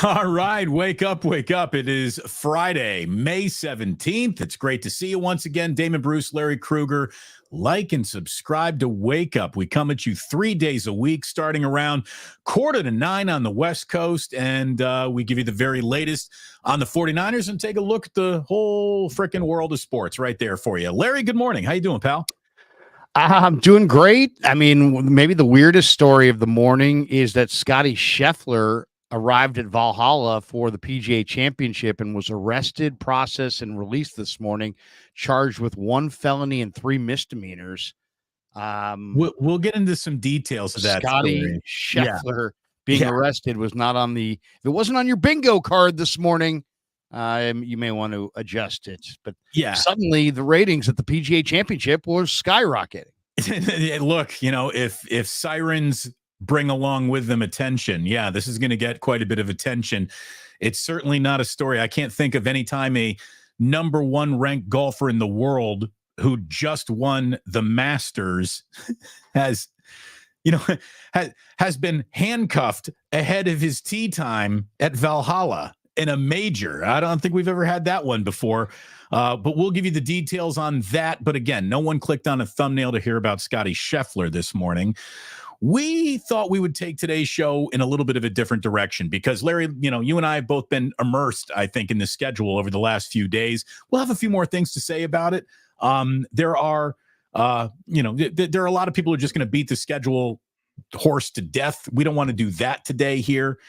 All right, wake up, wake up. It is Friday, May 17th. It's great to see you once again. Damon Bruce, Larry Krueger. Like and subscribe to Wake Up. We come at you 3 days a week, starting around 8:45 on the West Coast, and we give you the very latest on the 49ers and take a look at the whole freaking world of sports right there for you. Larry, good morning. How you doing, pal? I'm doing great. I mean, maybe the weirdest story of the morning is that Scotty Scheffler arrived at Valhalla for the PGA Championship and was arrested, processed, and released this morning, charged with 1 felony and 3 misdemeanors. We'll get into some details of that. Scotty Scheffler being arrested was not on the. If it wasn't on your bingo card this morning, you may want to adjust it. But suddenly the ratings at the PGA Championship was skyrocketing. Look, if sirens bring along with them attention, this is going to get quite a bit of attention. It's certainly not a story. I can't think of any time a number 1 ranked golfer in the world who just won the Masters has been handcuffed ahead of his tee time at Valhalla in a major. I don't think we've ever had that one before, but we'll give you the details on that. But again, no one clicked on a thumbnail to hear about Scotty Scheffler this morning. We thought we would take today's show in a little bit of a different direction because, Larry, you and I have both been immersed, I think, in the schedule over the last few days. We'll have a few more things to say about it. There are a lot of people who are just going to beat the schedule horse to death. We don't want to do that today here.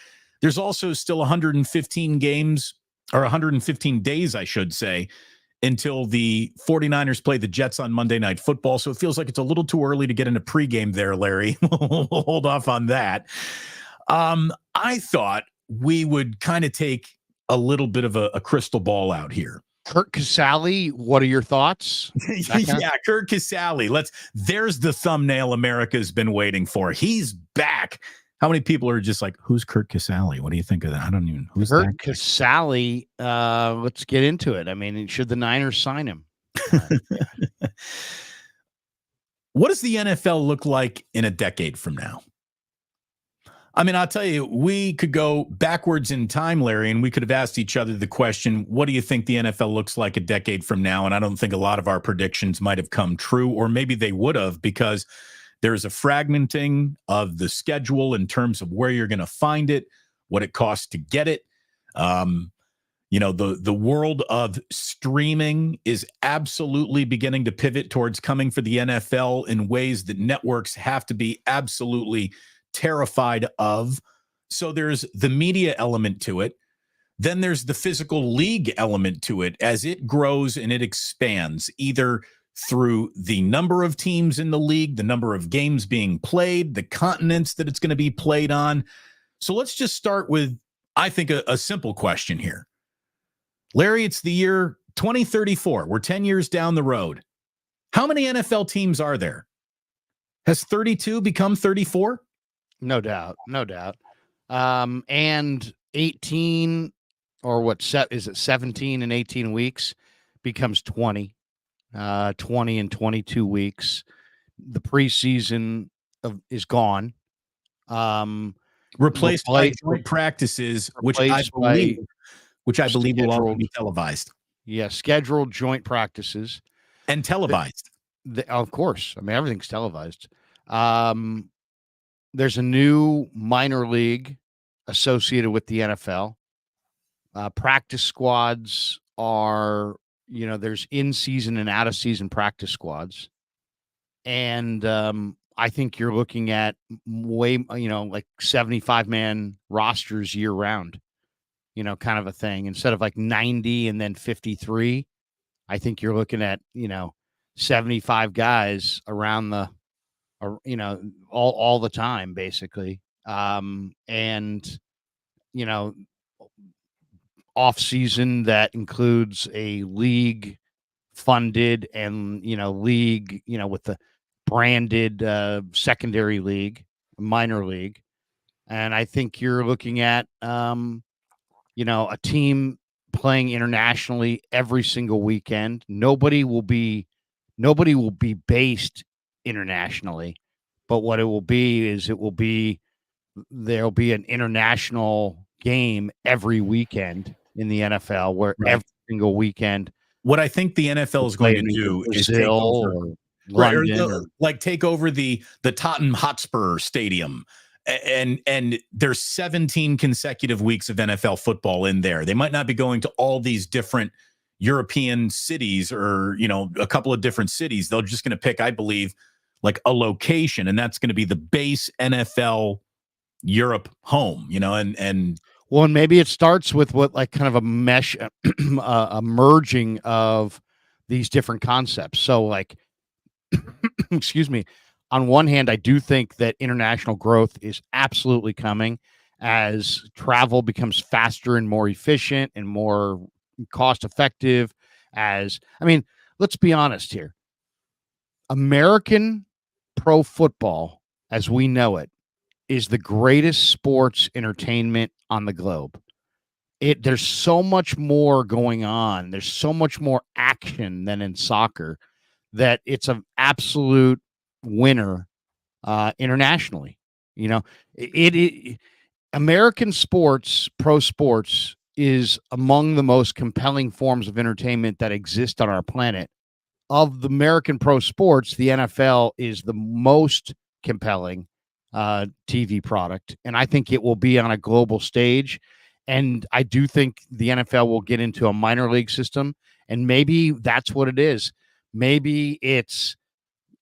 There's also still 115 games, or 115 days, I should say, until the 49ers play the Jets on Monday Night Football. So it feels like it's a little too early to get into pregame there, Larry. We'll hold off on that. I thought we would kind of take a little bit of a crystal ball out here. Kurt Casale, what are your thoughts? Kurt Casale. There's the thumbnail America's been waiting for. He's back. How many people are just like, who's Kurt Casale? What do you think of that? I don't even. Who's Kurt Casale? Let's get into it. I mean, should the Niners sign him? What does the NFL look like in a decade from now? I mean, I'll tell you, we could go backwards in time, Larry, and we could have asked each other the question, what do you think the NFL looks like a decade from now? And I don't think a lot of our predictions might have come true, or maybe they would have, because there's a fragmenting of the schedule in terms of where you're going to find it, what it costs to get it. The world of streaming is absolutely beginning to pivot towards coming for the NFL in ways that networks have to be absolutely terrified of. So there's the media element to it. Then there's the physical league element to it as it grows and it expands, either through the number of teams in the league, the number of games being played, the continents that it's going to be played on. So let's just start with, I think, a simple question here. Larry, it's the year 2034. We're 10 years down the road. How many NFL teams are there? Has 32 become 34? No doubt. And 18 or is it 17 and 18 weeks becomes 20. 20 and 22 weeks. The preseason is gone. Replaced by joint practices, which I believe will all be televised. Yeah, scheduled joint practices. And televised. Of course. I mean, everything's televised. There's a new minor league associated with the NFL. Practice squads are... there's in-season and out-of-season practice squads. And I think you're looking at like 75-man rosters year-round, kind of a thing. Instead of like 90 and then 53, I think you're looking at, 75 guys around the, all the time, basically. Off season that includes a league funded and league with the branded secondary league, minor league. And I think you're looking at a team playing internationally every single weekend. Nobody will be based internationally, but what it will be is there'll be an international game every weekend in the NFL, where Right. every single weekend. What I think the NFL is going to do is take over, or right, London, or like take over the Tottenham Hotspur Stadium, and there's 17 consecutive weeks of NFL football in there. They might not be going to all these different European cities, or a couple of different cities. They're just going to pick, I believe, like a location, and that's going to be the base NFL Europe home. And well, and maybe it starts with what, like, kind of a mesh, a merging of these different concepts. So, like, excuse me, on one hand, I do think that international growth is absolutely coming as travel becomes faster and more efficient and more cost effective. Let's be honest here. American pro football, as we know it, is the greatest sports entertainment on the globe. There's so much more going on. There's so much more action than in soccer, that it's an absolute winner internationally. American sports, pro sports, is among the most compelling forms of entertainment that exist on our planet. Of the American pro sports, the NFL is the most compelling TV product, and I think it will be on a global stage. And I do think the NFL will get into a minor league system, and maybe that's what it is. Maybe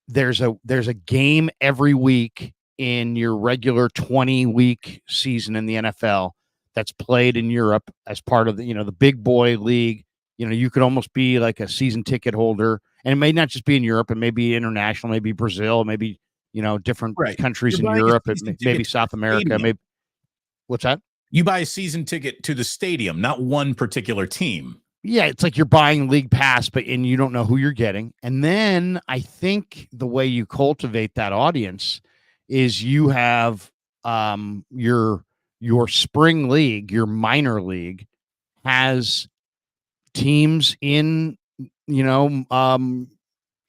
there's a game every week in your regular 20-week season in the NFL that's played in Europe as part of the big boy league. You could almost be like a season ticket holder, and it may not just be in Europe, it may be international, maybe Brazil, maybe different countries in Europe, maybe South America, maybe. What's that? You buy a season ticket to the stadium, not one particular team. Yeah, it's like you're buying league pass, and you don't know who you're getting. And then I think the way you cultivate that audience is you have your spring league, your minor league, has teams in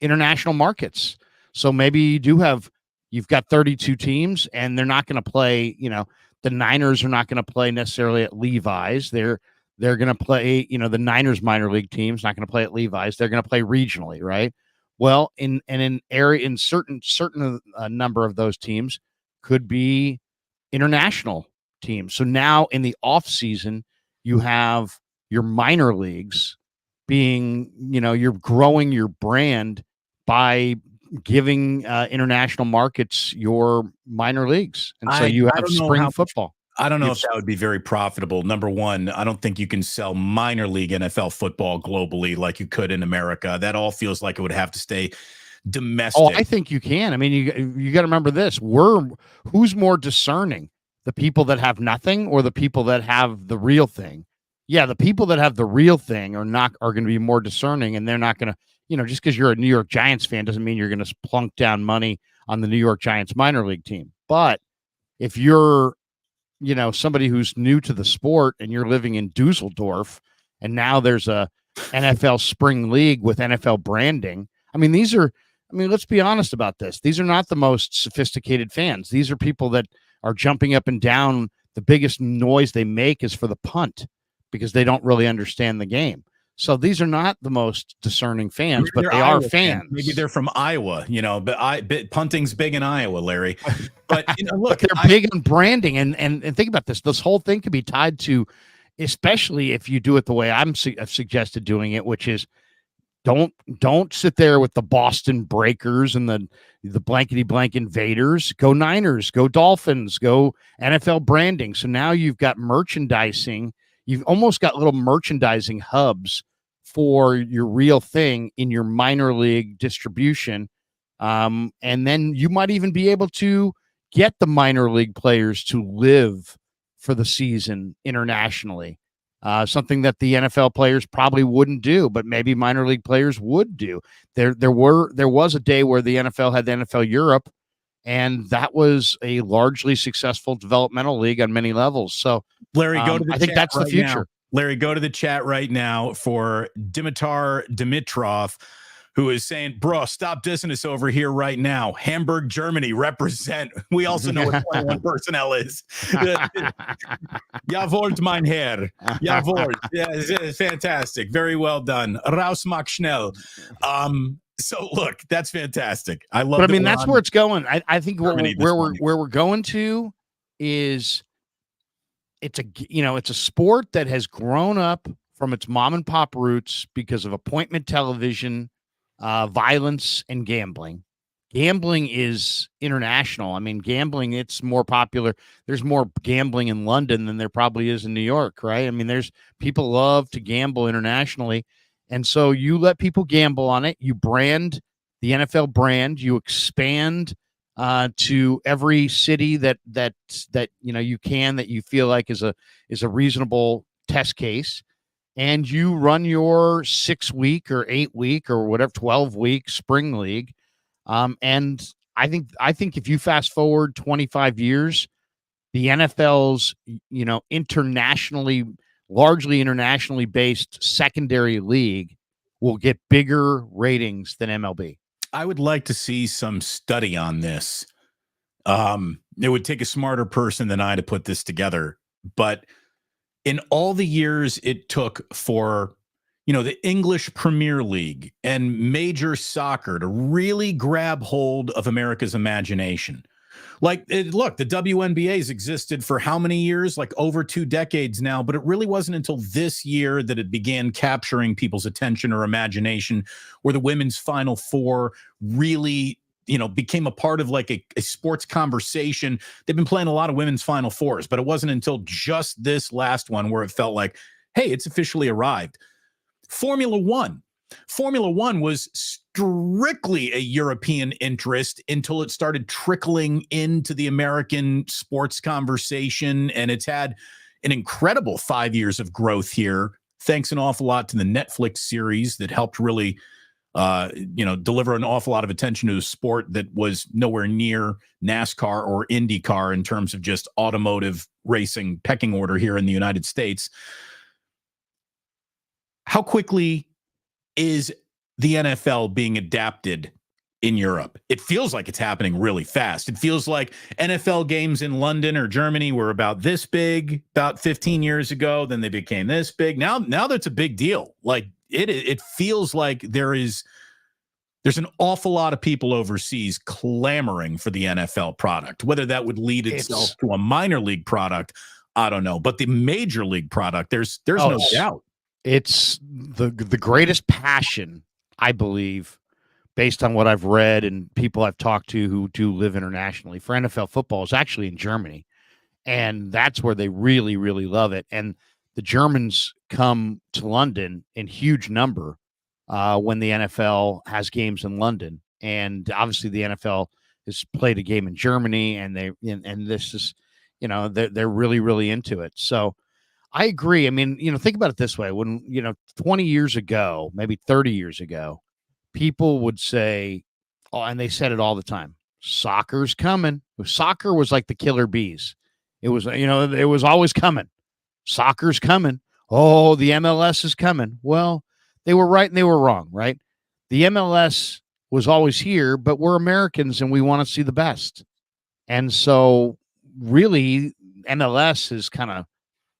international markets. So maybe you've got 32 teams, and they're not going to play. The Niners are not going to play necessarily at Levi's. They're going to play, the Niners minor league team's not going to play at Levi's. They're going to play regionally, right? Well, in certain number of those teams could be international teams. So now in the off season, you have your minor leagues being, you're growing your brand by giving international markets your minor leagues. And so you have spring football. I don't know if that would be very profitable. Number one, I don't think you can sell minor league NFL football globally like you could in America. That all feels like it would have to stay domestic. Oh, I think you can. I mean, you got to remember this. Who's more discerning? The people that have nothing, or the people that have the real thing? Yeah, the people that have the real thing are going to be more discerning, and they're not going to, just because you're a New York Giants fan doesn't mean you're going to plunk down money on the New York Giants minor league team. But if you're, somebody who's new to the sport and you're living in Dusseldorf, and now there's a NFL spring league with NFL branding. Let's be honest about this. These are not the most sophisticated fans. These are people that are jumping up and down. The biggest noise they make is for the punt, because they don't really understand the game. So these are not the most discerning fans, but they are fans. Maybe they're from Iowa, but punting's big in Iowa, Larry. But look, but they're big on branding, and think about this. This whole thing could be tied to, especially if you do it the way I've suggested doing it, which is don't sit there with the Boston Breakers and the blankety blank invaders. Go Niners, go Dolphins, go NFL branding. So now you've got merchandising. You've almost got little merchandising hubs for your real thing in your minor league distribution. And then you might even be able to get the minor league players to live for the season internationally. Something that the NFL players probably wouldn't do, but maybe minor league players would do. There was a day where the NFL had the NFL Europe, and that was a largely successful developmental league on many levels. So, Larry, go to the I think that's the future. Larry, go to the chat right now for Dimitar Dimitrov, who is saying, bro, stop dissing us over here right now. Hamburg, Germany, represent. We also know what 21 personnel is. Jawohl, mein Herr. Jawohl. Yeah, it's fantastic. Very well done. Raus mach schnell. So look, that's fantastic. I love. But I mean, that's where it's going. I think where we're going to is it's a sport that has grown up from its mom and pop roots because of appointment television, violence, and gambling. Gambling is international. I mean, gambling, it's more popular. There's more gambling in London than there probably is in New York, right? I mean, there's people love to gamble internationally. And so you let people gamble on it. You brand the NFL brand. You expand to every city that you feel like is a reasonable test case, and you run your 6-week or 8-week or whatever 12-week spring league. And I think if you fast forward 25 years, the NFL's largely internationally based secondary league will get bigger ratings than MLB. I would like to see some study on this. It would take a smarter person than I to put this together, but in all the years it took for the English Premier League and Major Soccer to really grab hold of America's imagination. Look, the WNBA has existed for how many years? Like over 2 decades now, but it really wasn't until this year that it began capturing people's attention or imagination, where the women's Final Four really, became a part of like a sports conversation. They've been playing a lot of women's Final Fours, but it wasn't until just this last one where it felt like, hey, it's officially arrived. Formula One was strictly a European interest until it started trickling into the American sports conversation. And it's had an incredible 5 years of growth here, thanks an awful lot to the Netflix series that helped really, deliver an awful lot of attention to a sport that was nowhere near NASCAR or IndyCar in terms of just automotive racing pecking order here in the United States. How quickly is the NFL being adapted in Europe? It feels like it's happening really fast. It feels like NFL games in London or Germany were about this big about 15 years ago. Then they became this big. Now that's a big deal. Like it feels like there's an awful lot of people overseas clamoring for the NFL product. Whether that would lead itself to a minor league product, I don't know. But the major league product, there's no doubt. It's the greatest passion, I believe, based on what I've read and people I've talked to who do live internationally, for NFL football is actually in Germany. And that's where they really, really love it. And the Germans come to London in huge number when the NFL has games in London. And obviously the NFL has played a game in Germany, and this is, they're really, really into it. So I agree. I mean, think about it this way. When, 20 years ago, maybe 30 years ago, people would say, and they said it all the time, soccer's coming. Soccer was like the killer bees. It was, it was always coming. Soccer's coming. Oh, the MLS is coming. Well, they were right and they were wrong, right? The MLS was always here, but we're Americans and we want to see the best. And so really MLS is kind of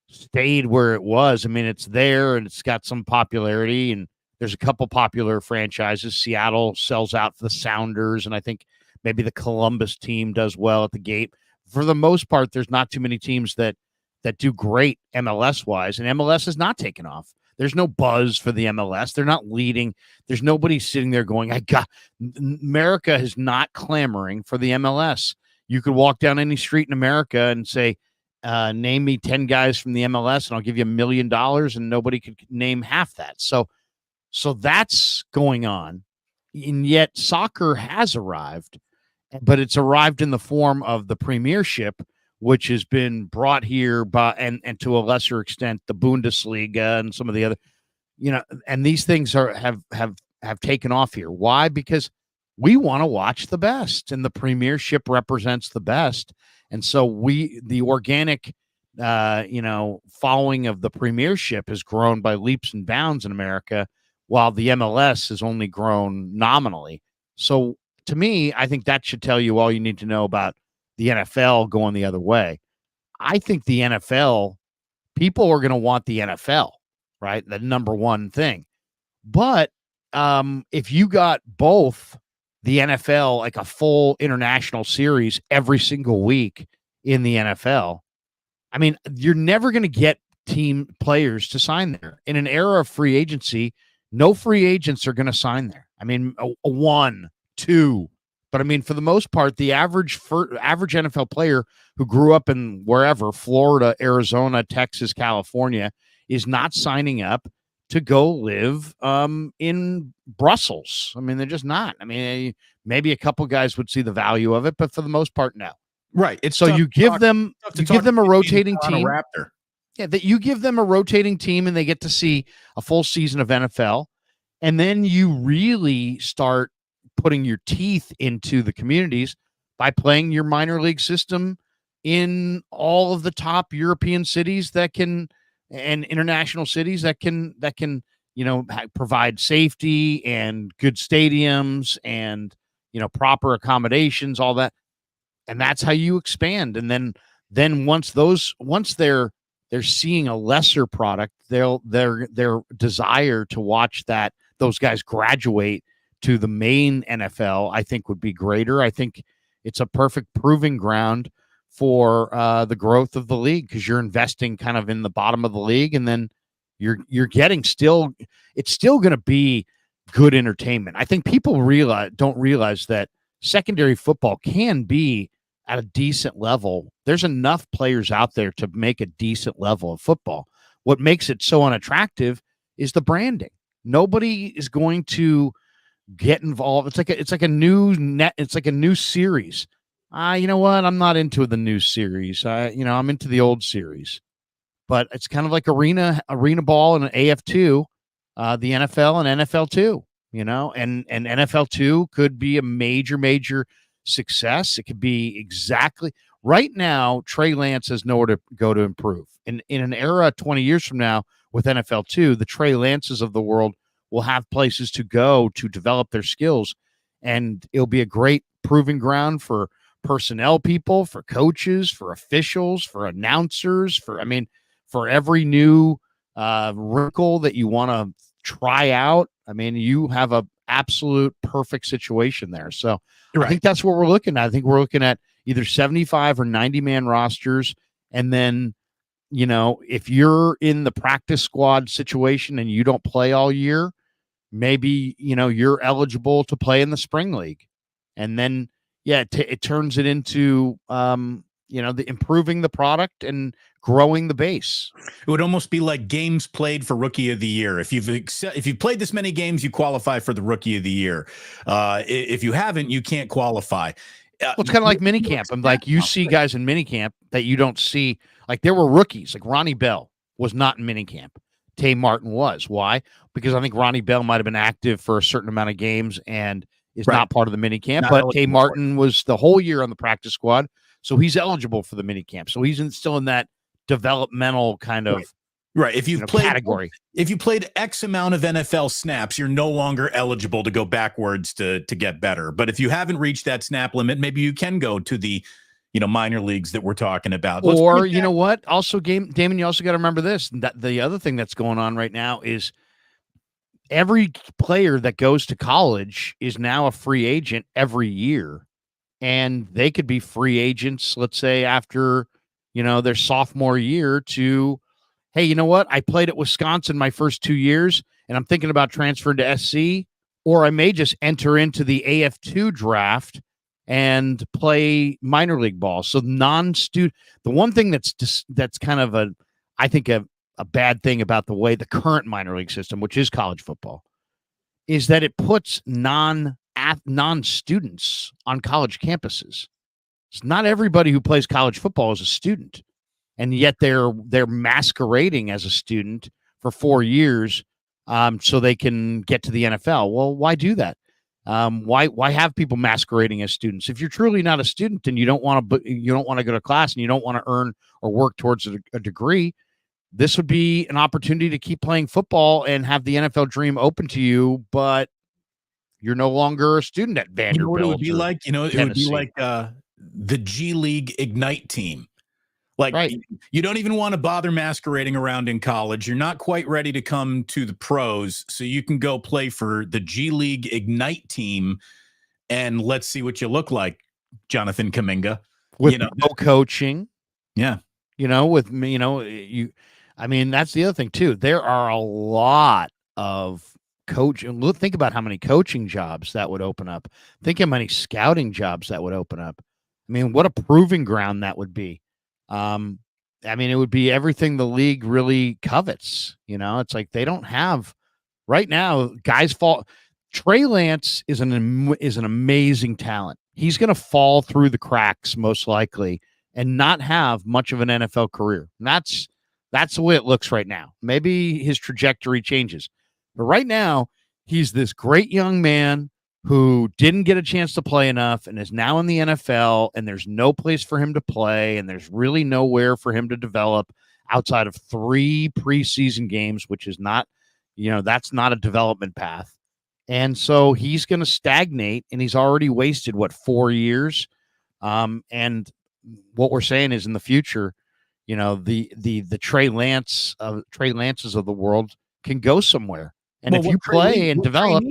stayed where it was. I mean, it's there and it's got some popularity, and there's a couple popular franchises. Seattle sells out for the Sounders, and I think maybe the Columbus team does well at the gate. For the most part, there's not too many teams that do great MLS wise, and MLS is not taken off. There's no buzz for the MLS. They're not leading. There's nobody sitting there going, America is not clamoring for the MLS. You could walk down any street in America and say, name me 10 guys from the MLS and I'll give you $1 million, and nobody could name half that. So that's going on. And yet soccer has arrived, but it's arrived in the form of the Premiership, which has been brought here by, and to a lesser extent, the Bundesliga and some of the other, and these things have taken off here. Why? Because we want to watch the best, and the Premiership represents the best. And so the organic, following of the Premiership has grown by leaps and bounds in America, while the MLS has only grown nominally. So to me, I think that should tell you all you need to know about the NFL going the other way. I think the NFL, people are going to want the NFL, right? The number one thing. But if you got both the NFL, like a full international series every single week in the NFL, I mean, you're never going to get team players to sign there. In an era of free agency, no free agents are going to sign there. I mean, a one, two. But I mean, for the most part, the average NFL player who grew up in wherever, Florida, Arizona, Texas, California, is not signing up to go live in Brussels. I mean, they're just not. I mean, maybe a couple guys would see the value of it, but for the most part, no. Right. It's so you give them a rotating team. Raptor. Yeah, that you give them a rotating team and they get to see a full season of NFL. And then you really start putting your teeth into the communities by playing your minor league system in all of the top European cities and international cities that can provide safety and good stadiums and proper accommodations, all that. And that's how you expand. And then once they're seeing a lesser product, their desire to watch those guys graduate to the main NFL, I think, would be greater. I think it's a perfect proving ground for the growth of the league, because you're investing kind of in the bottom of the league, and then you're getting it's still going to be good entertainment. I think people don't realize that secondary football can be at a decent level. There's enough players out there to make a decent level of football. What makes it so unattractive is the branding. Nobody is going to get involved. It's like a new series. You know what? I'm not into the new series. I'm into the old series. But it's kind of like arena ball and an AF2, the NFL and NFL2, and NFL2 could be a major success. It could be exactly right now. Trey Lance has nowhere to go to improve. In an era 20 years from now with NFL2, the Trey Lances of the world will have places to go to develop their skills, and it'll be a great proving ground for personnel people, for coaches, for officials, for announcers, for every new wrinkle that you want to try out. I mean, you have a absolute perfect situation there. So right. I think that's what we're looking at. I think we're looking at either 75 or 90 man rosters. And then, if you're in the practice squad situation and you don't play all year, maybe, you're eligible to play in the spring league. And then, it turns it into, the improving the product and growing the base. It would almost be like games played for Rookie of the Year. If you've played this many games, you qualify for the Rookie of the Year. If you haven't, you can't qualify. Well, it's kind of like minicamp. I'm like, you see guys in minicamp that you don't see. Like, there were rookies. Like Ronnie Bell was not in minicamp. Tay Martin was. Why? Because I think Ronnie Bell might have been active for a certain amount of games and is not part of the minicamp. But Tay Martin was the whole year on the practice squad, so he's eligible for the minicamp. So he's still in that developmental kind of right. If you've played category, if you played X amount of NFL snaps, you're no longer eligible to go backwards to get better. But if you haven't reached that snap limit, maybe you can go to the minor leagues that we're talking about. Or you know what? Also, Damon, you also got to remember this. That the other thing that's going on right now is every player that goes to college is now a free agent every year, and they could be free agents, let's say after their sophomore year, to, hey, you know what? I played at Wisconsin my first 2 years, and I'm thinking about transferring to SC, or I may just enter into the AF2 draft and play minor league ball. So the one thing that's kind of I think a bad thing about the way the current minor league system, which is college football, is that it puts non-students on college campuses. It's not everybody who plays college football is a student, and yet they're masquerading as a student for 4 years, so they can get to the NFL. Well, why do that? Why have people masquerading as students? If you're truly not a student and you don't want to go to class and you don't want to earn or work towards a degree, this would be an opportunity to keep playing football and have the NFL dream open to you, but you're no longer a student at Vanderbilt. You know what it would be like? It Tennessee. would be like the G League Ignite team. Like, right. You don't even want to bother masquerading around in college. You're not quite ready to come to the pros, so you can go play for the G League Ignite team, and let's see what you look like, Jonathan Kuminga. With no coaching. Yeah. With me, that's the other thing too. There are a lot of coaching. Think about how many coaching jobs that would open up. Think how many scouting jobs that would open up. I mean, what a proving ground that would be. It would be everything the league really covets. It's like they don't have right now. Guys fall. Trey Lance is an amazing talent. He's going to fall through the cracks most likely and not have much of an NFL career. And that's the way it looks right now. Maybe his trajectory changes, but right now he's this great young man who didn't get a chance to play enough and is now in the NFL, and there's no place for him to play, and there's really nowhere for him to develop outside of 3 preseason games, which is not, that's not a development path. And so he's going to stagnate, and he's already wasted 4 years. And what we're saying is in the future, the Trey Lances of the world can go somewhere. And if you play and develop,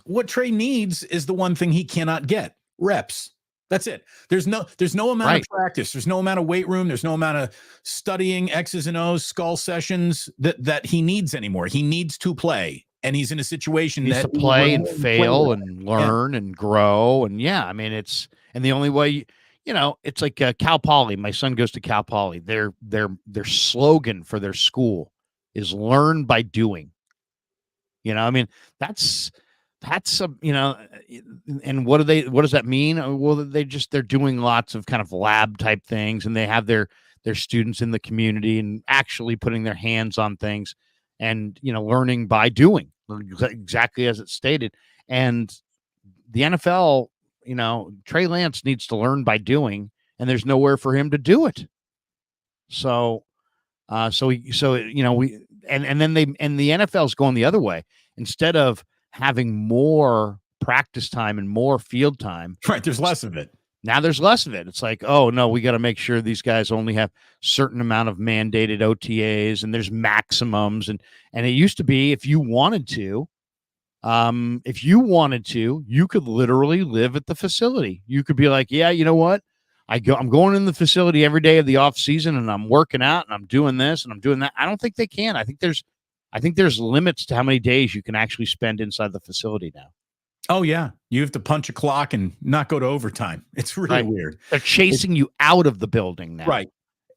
what Trey needs is the one thing he cannot get: reps. That's it. There's no amount of practice. There's no amount of weight room. There's no amount of studying X's and O's, skull sessions that he needs anymore. He needs to play, and he's in a situation that to play and fail and learn and grow. And and the only way, it's like Cal Poly. My son goes to Cal Poly. Their slogan for their school is "Learn by doing." That's and what does that mean? Well, they're doing lots of kind of lab type things, and they have their students in the community and actually putting their hands on things and, learning by doing, exactly as it's stated. And the NFL, Trey Lance needs to learn by doing, and there's nowhere for him to do it. So then the NFL is going the other way. Instead of having more practice time and more field time, right? There's less of it. Now there's less of it. It's like, oh no, we got to make sure these guys only have certain amount of mandated OTAs, and there's maximums. And it used to be, if you wanted to, you could literally live at the facility. You could be like, yeah, you know what? I'm going in the facility every day of the off season, and I'm working out, and I'm doing this, and I'm doing that. I don't think they can. I think there's limits to how many days you can actually spend inside the facility now. Oh yeah, you have to punch a clock and not go to overtime. It's really weird. They're chasing you out of the building now, right?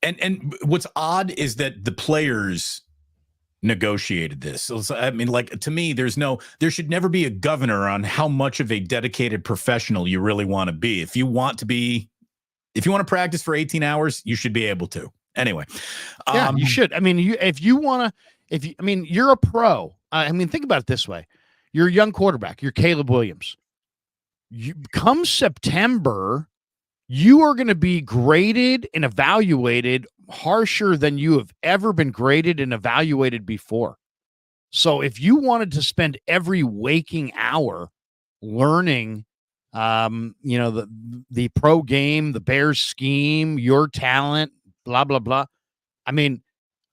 And what's odd is that the players negotiated this. So, to me, there should never be a governor on how much of a dedicated professional you really want to be. If you want to practice for 18 hours, you should be able to. Anyway, yeah, you should. You're a pro. Think about it this way. You're a young quarterback. You're Caleb Williams. Come September, you are going to be graded and evaluated harsher than you have ever been graded and evaluated before. So if you wanted to spend every waking hour learning, the pro game, the Bears scheme, your talent, blah, blah, blah.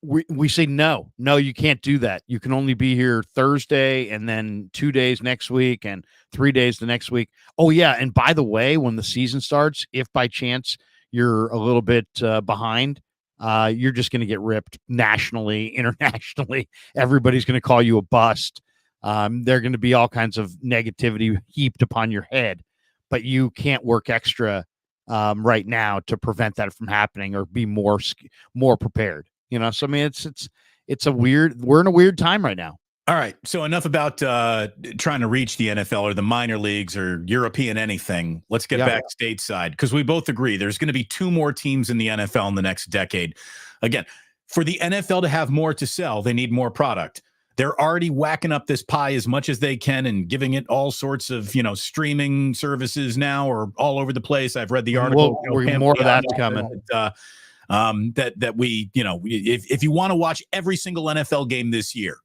We say, no, you can't do that. You can only be here Thursday and then 2 days next week and 3 days the next week. Oh yeah. And by the way, when the season starts, if by chance you're a little bit behind, you're just going to get ripped nationally, internationally. Everybody's going to call you a bust. There are going to be all kinds of negativity heaped upon your head, but you can't work extra right now to prevent that from happening or be more prepared. So we're in a weird time right now. All right. So enough about trying to reach the NFL or the minor leagues or European anything. Let's get back stateside, because we both agree there's going to be 2 more teams in the NFL in the next decade. Again, for the NFL to have more to sell, they need more product. They're already whacking up this pie as much as they can and giving it all sorts of, streaming services now or all over the place. I've read the article. More of that's coming. that we, if you want to watch every single NFL game this year,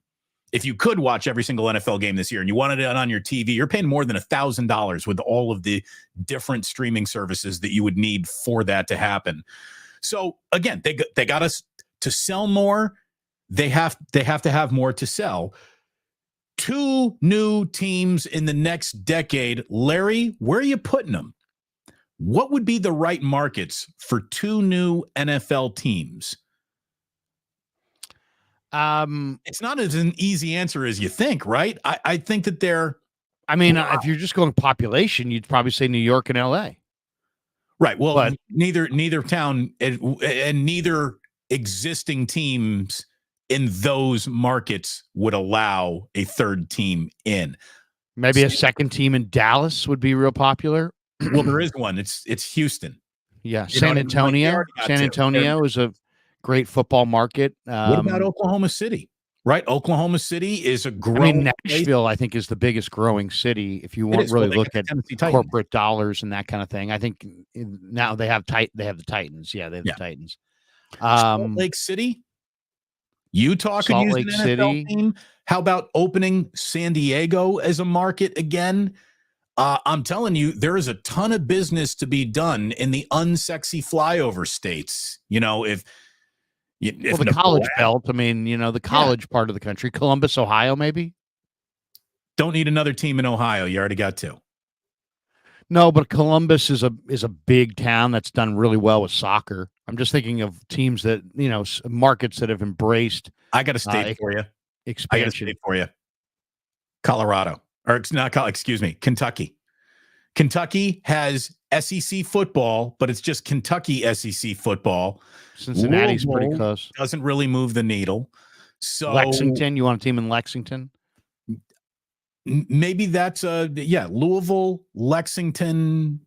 if you could watch every single NFL game this year and you wanted it on your TV, you're paying more than $1,000 with all of the different streaming services that you would need for that to happen. So again, they got us to sell more. They have to have more to sell. 2 new teams in the next decade. Larry, where are you putting them? What would be the right markets for 2 new NFL teams? It's not as an easy answer as you think, right? I think that they're. I mean, if you're just going population, you'd probably say New York and LA. Right. Well, but neither town and neither existing teams in those markets would allow a third team in. Maybe a second team in Dallas would be real popular. Well, there is one. It's Houston. Yeah, San Antonio. San Antonio is a great football market. What about Oklahoma City? Right, Oklahoma City is a growing. Nashville, I think, is the biggest growing city. If you want really look at corporate dollars and that kind of thing, I think now they have the Titans. Yeah, they have the Titans. Salt Lake City, Utah could use an NFL team. How about opening San Diego as a market again? I'm telling you, there is a ton of business to be done in the unsexy flyover states. If the college belt, the college part of the country, Columbus, Ohio, maybe. Don't need another team in Ohio. You already got 2. No, but Columbus is a big town that's done really well with soccer. I'm just thinking of teams that, markets that have embraced. I got a state for you. Expansion. I got a state for you. Colorado. Or it's not, excuse me, Kentucky. Kentucky has SEC football, but it's just Kentucky SEC football. Cincinnati's pretty close. Doesn't really move the needle. So Lexington, you want a team in Lexington? Maybe that's Louisville, Lexington.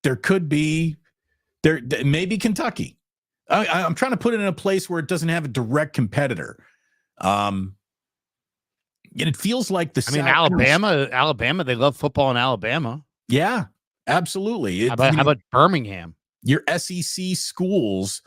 There could be maybe Kentucky. I'm trying to put it in a place where it doesn't have a direct competitor. And it feels like Alabama, they love football in Alabama. Yeah, absolutely. How about Birmingham? Your SEC schools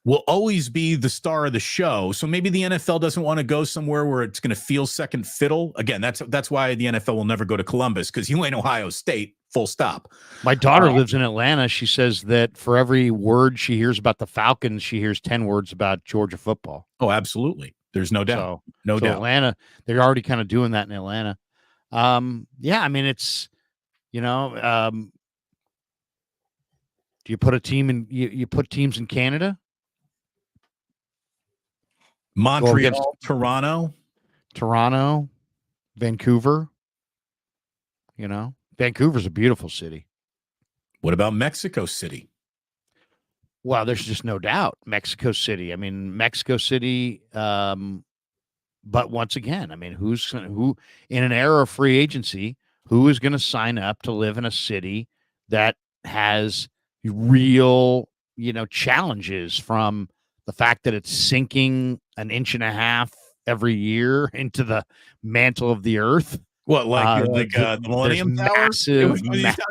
will always be the star of the show. So maybe the NFL doesn't want to go somewhere where it's going to feel second fiddle. Again, that's why the NFL will never go to Columbus, because you ain't Ohio State, full stop. My daughter lives in Atlanta. She says that for every word she hears about the Falcons, she hears 10 words about Georgia football. Oh, absolutely. There's no doubt. No doubt. Atlanta, they're already kind of doing that in Atlanta. It's, do you put a team in, you put teams in Canada? Montreal, Toronto, Vancouver. Vancouver's a beautiful city. What about Mexico City? Well, there's just no doubt. Mexico City. Mexico City. But once again, who in an era of free agency, who is going to sign up to live in a city that has real, challenges from the fact that it's sinking 1.5 inches every year into the mantle of the earth? What, the Millennium Tower?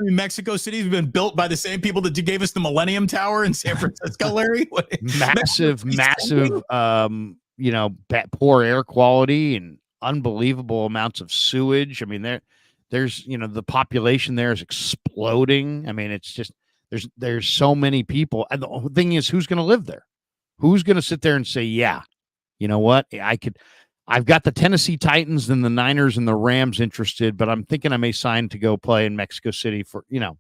Mexico City's been built by the same people that gave us the Millennium Tower in San Francisco, Larry? massive, poor air quality and unbelievable amounts of sewage. There's the population there is exploding. It's just there's so many people, and the thing is, who's going to live there? Who's going to sit there and say, yeah, you know what, I've got the Tennessee Titans and the Niners and the Rams interested, but I'm thinking I may sign to go play in Mexico City for, no.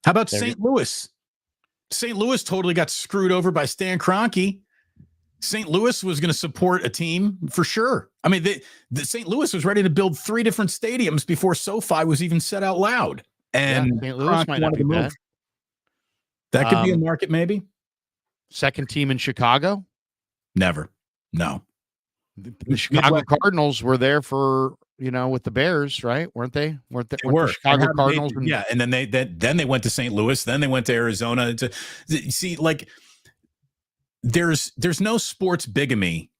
How about St. Louis? St. Louis totally got screwed over by Stan Kroenke. St. Louis was going to support a team for sure. The St. Louis was ready to build 3 different stadiums before SoFi was even said out loud. And St. Louis might not be bad. That could be a market, maybe. Second team in Chicago? Never. No. The Chicago Cardinals were there for, with the Bears, right? Weren't they? Weren't the Chicago Cardinals? And then they went to St. Louis. Then they went to Arizona. There's no sports bigamy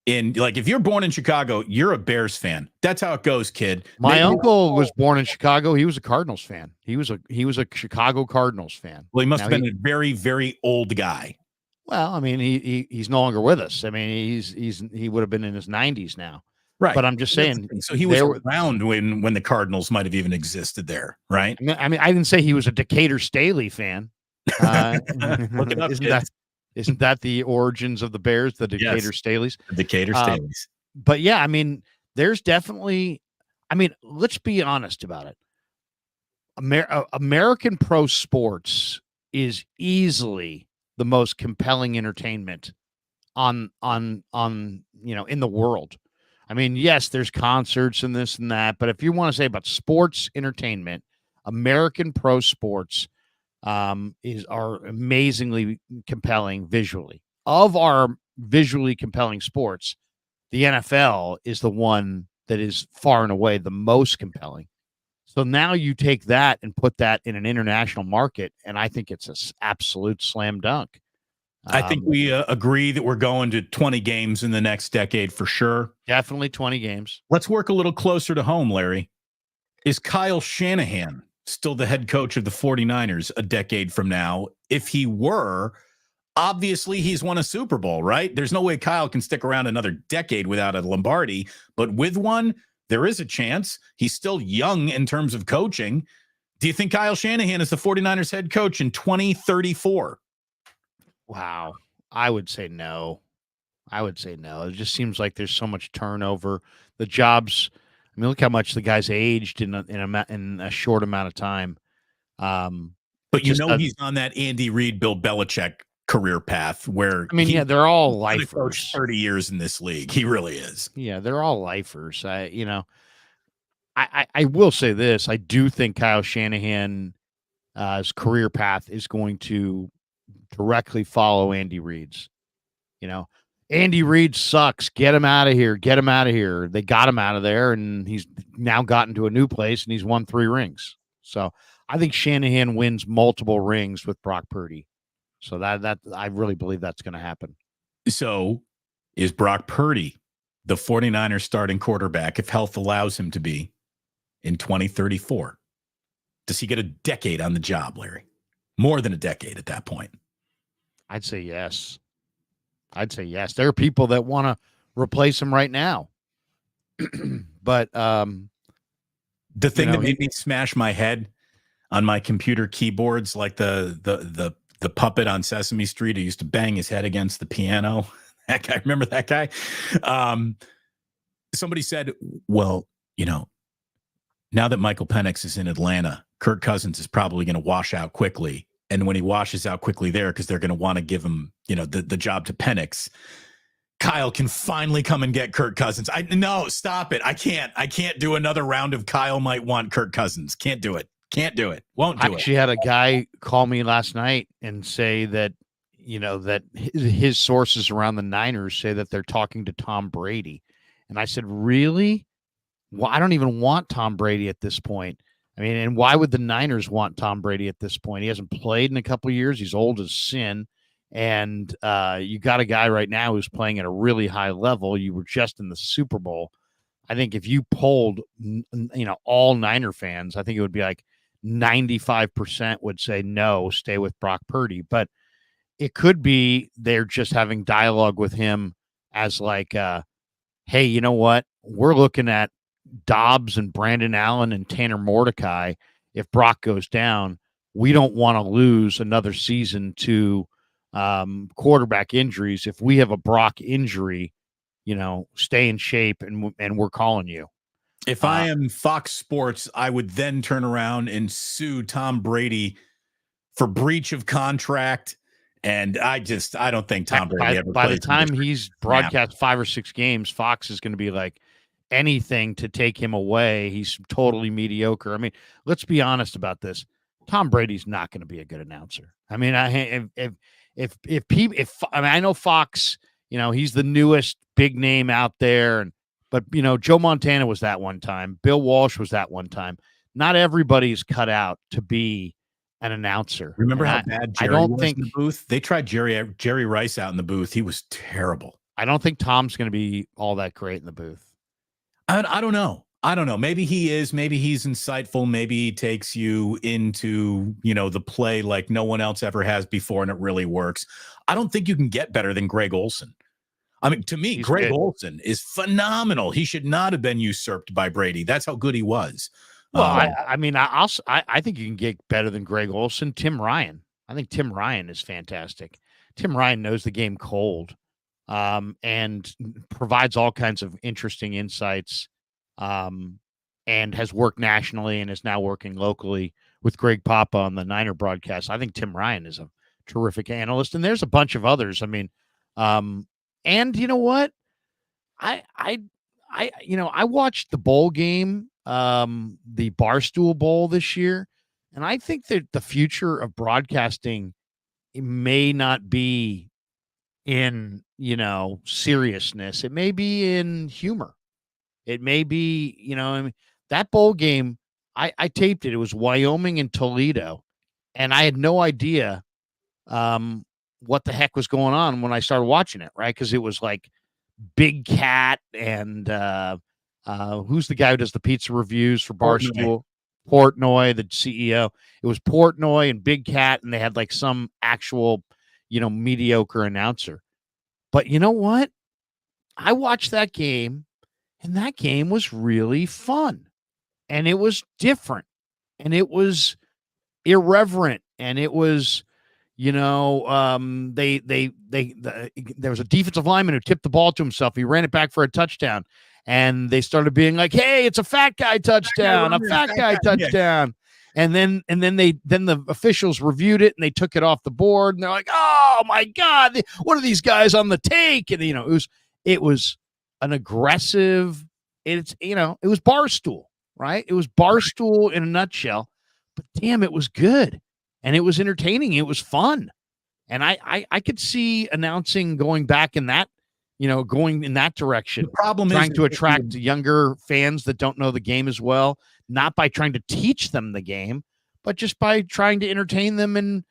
in, if you're born in Chicago, you're a Bears fan. That's how it goes, kid. My uncle was born in Chicago. He was a Cardinals fan. He was a Chicago Cardinals fan. Well, he must have been a very, very old guy. Well, I mean, he's no longer with us. I mean, he would have been in his 90s now. Right. But I'm just That's the saying, thing. So he was around when the Cardinals might have even existed there, right? I mean, I didn't say he was a Decatur Staley fan. Look it up, kids. Isn't that the origins of the Bears, the Decatur Staleys? The Decatur Staleys. But yeah, I mean, there's definitely, I mean, let's be honest about it. American pro sports is easily the most compelling entertainment on in the world. I mean, yes, there's concerts and this and that, but if you want to say about sports entertainment, American pro sports are amazingly compelling visually. Of our visually compelling sports, the NFL is the one that is far and away the most compelling. So now you take that and put that in an international market, and I think it's an absolute slam dunk. I think we agree that we're going to 20 games in the next decade for sure. Definitely 20 games. Let's work a little closer to home, Larry. Is Kyle Shanahan still the head coach of the 49ers a decade from now? If he were, obviously he's won a Super Bowl, right? There's no way Kyle can stick around another decade without a Lombardi, but with one, there is a chance. He's still young in terms of coaching. Do you think Kyle Shanahan is the 49ers head coach in 2034? Wow. I would say no. It just seems like there's so much turnover. The jobs, I mean, look how much the guy's aged in a short amount of time. But he's on that Andy Reid, Bill Belichick career path where they're all lifers. 30 years in this league. He really is. Yeah, they're all lifers. I will say this. I do think Kyle Shanahan's career path is going to directly follow Andy Reid's. Andy Reid sucks. Get him out of here. They got him out of there, and he's now gotten to a new place, and he's won 3 rings. So I think Shanahan wins multiple rings with Brock Purdy. So that I really believe that's going to happen. So is Brock Purdy the 49ers starting quarterback, if health allows him to be, in 2034? Does he get a decade on the job, Larry? More than a decade at that point. I'd say yes. There are people that want to replace him right now. But the thing that made me smash my head on my computer keyboards, like the puppet on Sesame Street who used to bang his head against the piano. That guy, remember that guy? Somebody said, well, now that Michael Penix is in Atlanta, Kirk Cousins is probably going to wash out quickly. And when he washes out quickly there, because they're going to want to give him, the job to Penix, Kyle can finally come and get Kirk Cousins. No, stop it. I can't do another round of Kyle might want Kirk Cousins. Can't do it. Won't do it. I actually had a guy call me last night and say that, that his sources around the Niners say that they're talking to Tom Brady. And I said, really? Well, I don't even want Tom Brady at this point. I mean, and why would the Niners want Tom Brady at this point? He hasn't played in a couple of years. He's old as sin. And you got a guy right now who's playing at a really high level. You were just in the Super Bowl. I think if you polled, all Niner fans, I think it would be like 95% would say no, stay with Brock Purdy. But it could be they're just having dialogue with him as like, hey, you know what? We're looking at Dobbs and Brandon Allen and Tanner Mordecai. If Brock goes down, we don't want to lose another season to quarterback injuries. If we have a Brock injury, stay in shape, and we're calling you. If I am Fox Sports, I would then turn around and sue Tom Brady for breach of contract. And I don't think Tom Brady ever. By the time he's broadcast 5 or 6 games, Fox is going to be like, anything to take him away. He's totally mediocre. I mean, let's be honest about this. Tom Brady's not going to be a good announcer. I mean, I know Fox, he's the newest big name out there, but Joe Montana was that one time. Bill Walsh was that one time. Not everybody's cut out to be an announcer. Remember how bad Jerry was in the booth? They tried Jerry Rice out in the booth. He was terrible. I don't think Tom's going to be all that great in the booth. I don't know. I don't know. Maybe he is. Maybe he's insightful. Maybe he takes you into, the play like no one else ever has before, and it really works. I don't think you can get better than Greg Olson. I mean, to me, He's Greg good. Olson is phenomenal. He should not have been usurped by Brady. That's how good he was. Well, I think you can get better than Greg Olson. Tim Ryan. I think Tim Ryan is fantastic. Tim Ryan knows the game cold, and provides all kinds of interesting insights, and has worked nationally and is now working locally with Greg Papa on the Niner broadcast. I think Tim Ryan is a terrific analyst, and there's a bunch of others. I mean, and you know what? I watched the bowl game, the Barstool Bowl this year, and I think that the future of broadcasting may not be in, seriousness. It may be in humor. It may be, I mean, that bowl game, I taped it. It was Wyoming and Toledo, and I had no idea what the heck was going on when I started watching it, right? Because it was like Big Cat and who's the guy who does the pizza reviews for Barstool? Portnoy, the CEO. It was Portnoy and Big Cat, and they had like some actual, mediocre announcer. But you know what? I watched that game, and that game was really fun, and it was different, and it was irreverent, and it was, there was a defensive lineman who tipped the ball to himself. He ran it back for a touchdown, and they started being like, "Hey, it's a fat guy touchdown, a fat guy touchdown." And then the officials reviewed it, and they took it off the board, and they're like, "Oh my God, what are these guys on the take?" And it was an aggressive. It was Barstool, right? It was Barstool in a nutshell. But damn, it was good, and it was entertaining. It was fun, and I could see announcing going back in that, going in that direction. The problem trying is to attract younger fans that don't know the game as well, not by trying to teach them the game, but just by trying to entertain them and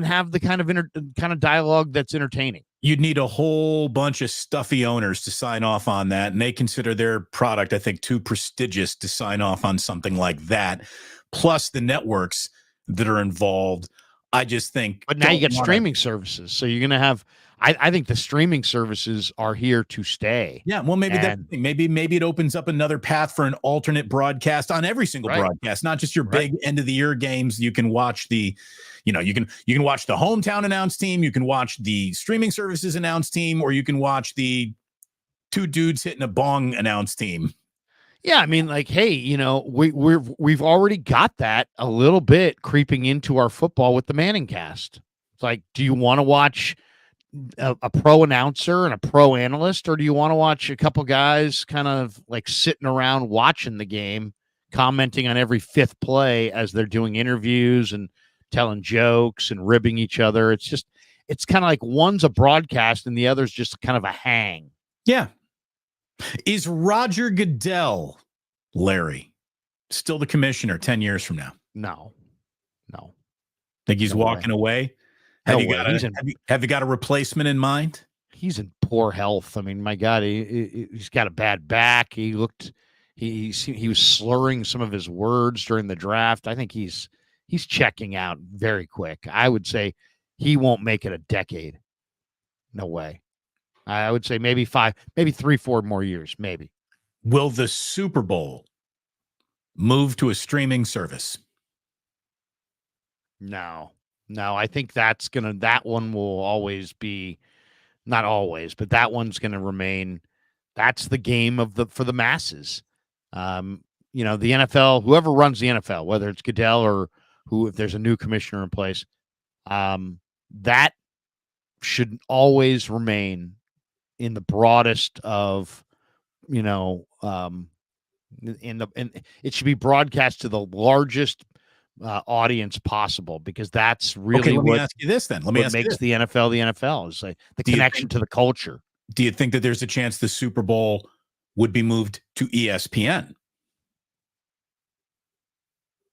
have the kind of dialogue that's entertaining. You'd need a whole bunch of stuffy owners to sign off on that, and they consider their product, I think, too prestigious to sign off on something like that. Plus the networks that are involved. I just think. But now you get streaming services, so you're going to have. I think the streaming services are here to stay. Yeah, well, maybe maybe it opens up another path for an alternate broadcast on every single broadcast, not just your big end of the year games. You can watch the, you can watch the hometown announce team, you can watch the streaming services announce team, or you can watch the two dudes hitting a bong announce team. Yeah, I mean, like, hey, we've already got that a little bit creeping into our football with the Manning cast. It's like, do you want to watch a pro announcer and a pro analyst, or do you want to watch a couple guys kind of like sitting around watching the game, commenting on every fifth play as they're doing interviews and telling jokes and ribbing each other? It's kind of like one's a broadcast and the other's just kind of a hang. Yeah. Is Roger Goodell, Larry, still the commissioner 10 years from now? No. Think he's walking away? Have you got a replacement in mind? He's in poor health. I mean, my God, he's got a bad back. He was slurring some of his words during the draft. I think he's checking out very quick. I would say he won't make it a decade. No way. I would say maybe 3, 4 more years, maybe. Will the Super Bowl move to a streaming service? No, I think that one will always be, not always, but that one's going to remain. That's the game for the masses. The NFL, whoever runs the NFL, whether it's Goodell or if there's a new commissioner in place, that should always remain in the broadest of, and it should be broadcast to the largest audience possible, because that's really let me ask you this then. What makes the NFL the NFL is like the connection to the culture. Do you think that there's a chance the Super Bowl would be moved to ESPN?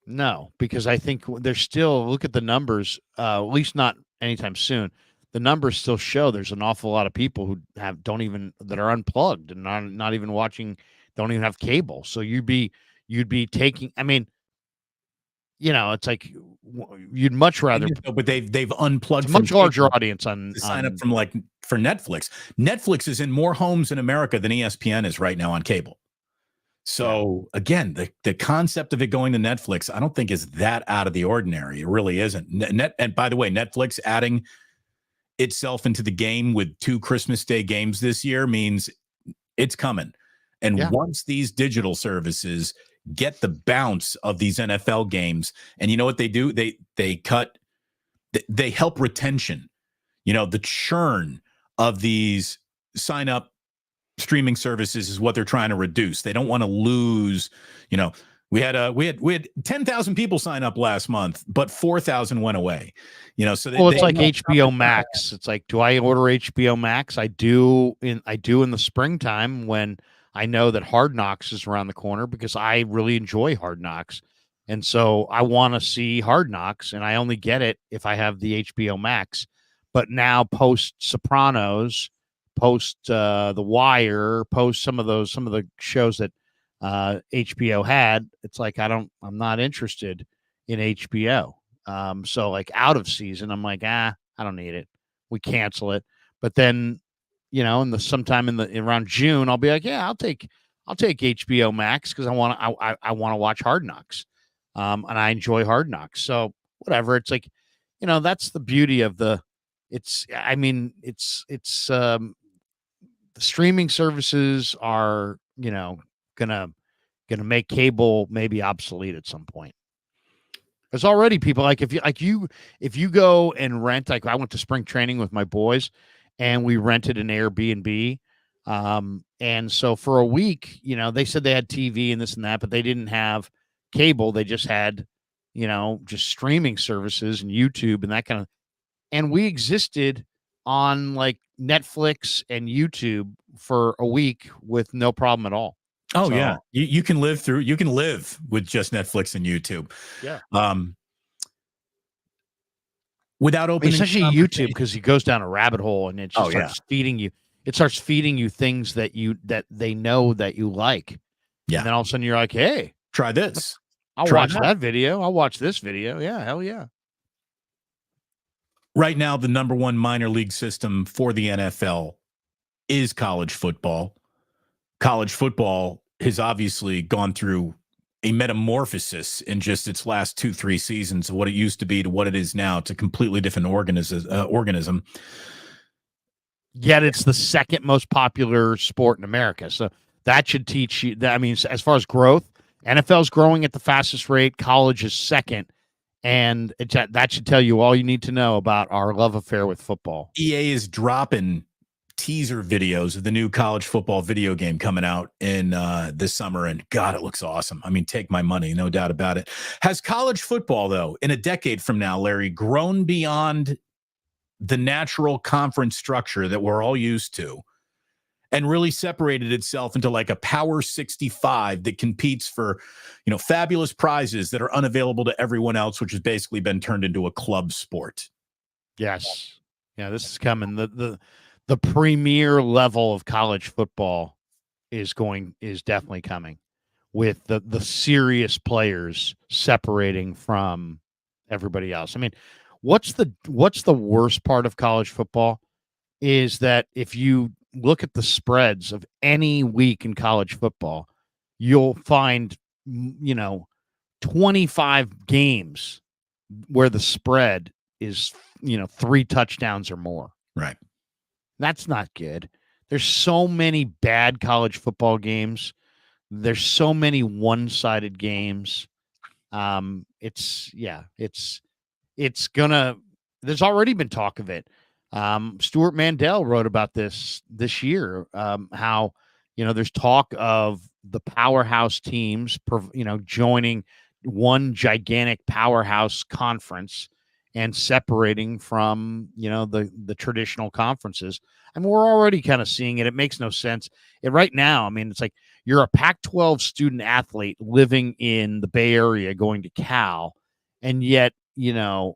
No, because I think there's still, look at the numbers, at least not anytime soon. The numbers still show there's an awful lot of people who that are unplugged and not even watching don't even have cable. So you'd be taking, I mean, it's like you'd much rather, but they've unplugged it's a much from larger cable audience to sign up for Netflix. Netflix is in more homes in America than ESPN is right now on cable. So again, the concept of it going to Netflix, I don't think is that out of the ordinary. It really isn't. And by the way, Netflix adding itself into the game with 2 Christmas Day games this year means it's coming. And once these digital services get the bounce of these NFL games, and you know what they do? They help retention. The churn of these sign up streaming services is what they're trying to reduce. They don't want to lose, we had 10,000 people sign up last month, but 4,000 went away. So it's like HBO Max. It's like, do I order HBO Max? I do in the springtime when I know that Hard Knocks is around the corner, because I really enjoy Hard Knocks. And so I want to see Hard Knocks, and I only get it if I have the HBO Max. But now post Sopranos, post The Wire, post some of the shows that HBO had, it's like I'm not interested in HBO. So like out of season, I'm like, I don't need it. We cancel it. But then, sometime around June, I'll be like, yeah, I'll take HBO Max, because I want to watch Hard Knocks. And I enjoy Hard Knocks. So whatever. It's like, that's the beauty of the the streaming services are, gonna make cable maybe obsolete at some point. There's already people if you go and rent, like I went to spring training with my boys and we rented an Airbnb. And so for a week, they said they had TV and this and that, but they didn't have cable. They just had, just streaming services and YouTube and that kind of, and we existed on like Netflix and YouTube for a week with no problem at all. Oh, so, yeah. You can live with just Netflix and YouTube. Yeah. Without opening, especially YouTube, because he goes down a rabbit hole and it just starts feeding you. It starts feeding you things that they know that you like. Yeah. And then all of a sudden you're like, hey, try this. I'll watch that video. I'll watch this video. Yeah. Hell yeah. Right now, the number one minor league system for the NFL is college football. College football has obviously gone through a metamorphosis in just its last 2-3 seasons of what it used to be to what it is now. It's a completely different organism. Yet it's the second most popular sport in America. So that should teach you that. I mean, as far as growth, NFL's growing at the fastest rate. College is second. And that should tell you all you need to know about our love affair with football. EA is dropping teaser videos of the new college football video game coming out in this summer, and God, it looks awesome. I mean, take my money, no doubt about it. Has college football, though, in a decade from now, Larry, grown beyond the natural conference structure that we're all used to and really separated itself into like a Power 65 that competes for, fabulous prizes that are unavailable to everyone else, which has basically been turned into a club sport? Yes. Yeah, this is coming. The premier level of college football is definitely coming, with the serious players separating from everybody else. I mean, what's the worst part of college football is that if you look at the spreads of any week in college football, you'll find, 25 games where the spread is, 3 touchdowns or more. Right. That's not good. There's so many bad college football games. There's so many one-sided games. There's already been talk of it. Stuart Mandel wrote about this year, how, there's talk of the powerhouse teams, joining one gigantic powerhouse conference and separating from, the traditional conferences. I mean, we're already kind of seeing it. It makes no sense. Right now, I mean, it's like you're a Pac-12 student athlete living in the Bay Area going to Cal, and yet, the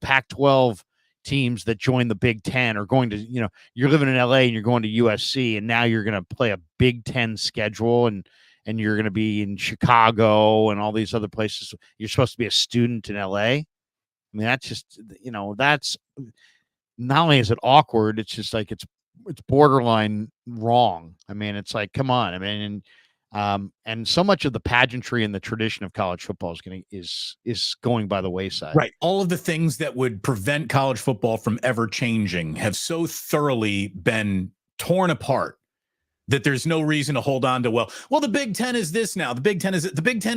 Pac-12, teams that join the Big Ten are going to, you're living in LA and you're going to USC, and now you're going to play a Big Ten schedule, and you're going to be in Chicago and all these other places. You're supposed to be a student in LA. I mean, that's just, that's not only is it awkward, it's just like it's borderline wrong. I mean, it's like, come on. I mean, and so much of the pageantry and the tradition of college football is going by the wayside. Right. All of the things that would prevent college football from ever changing have so thoroughly been torn apart that there's no reason to hold on to, well, the Big Ten is this now. The Big Ten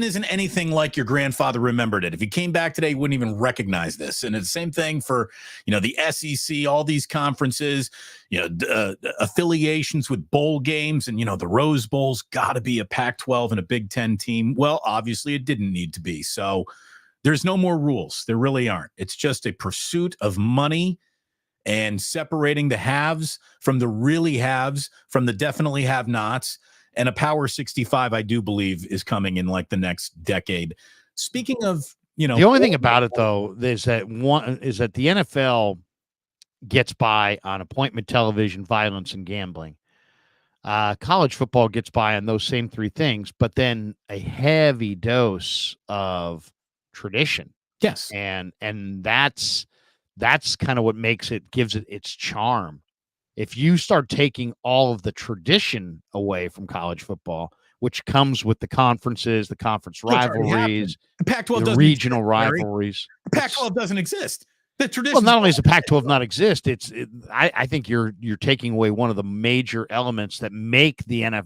isn't anything like your grandfather remembered it. If he came back today, he wouldn't even recognize this. And it's the same thing for, the SEC, all these conferences, affiliations with bowl games, and, the Rose Bowl's got to be a Pac-12 and a Big Ten team. Well, obviously it didn't need to be. So there's no more rules. There really aren't. It's just a pursuit of money and separating the haves from the really haves, from the definitely have-nots. And a Power 65, I do believe, is coming in like the next decade. Speaking of, the only thing about it, though, is that the NFL gets by on appointment television, violence, and gambling. College football gets by on those same three things, but then a heavy dose of tradition. Yes. And that's kind of what gives it its charm. If you start taking all of the tradition away from college football, which comes with the conferences, the conference rivalries, the Pac-12 the regional rivalries. The Pac-12 doesn't exist. The tradition. Well, not only does the Pac-12 not exist, I think you're taking away one of the major elements that make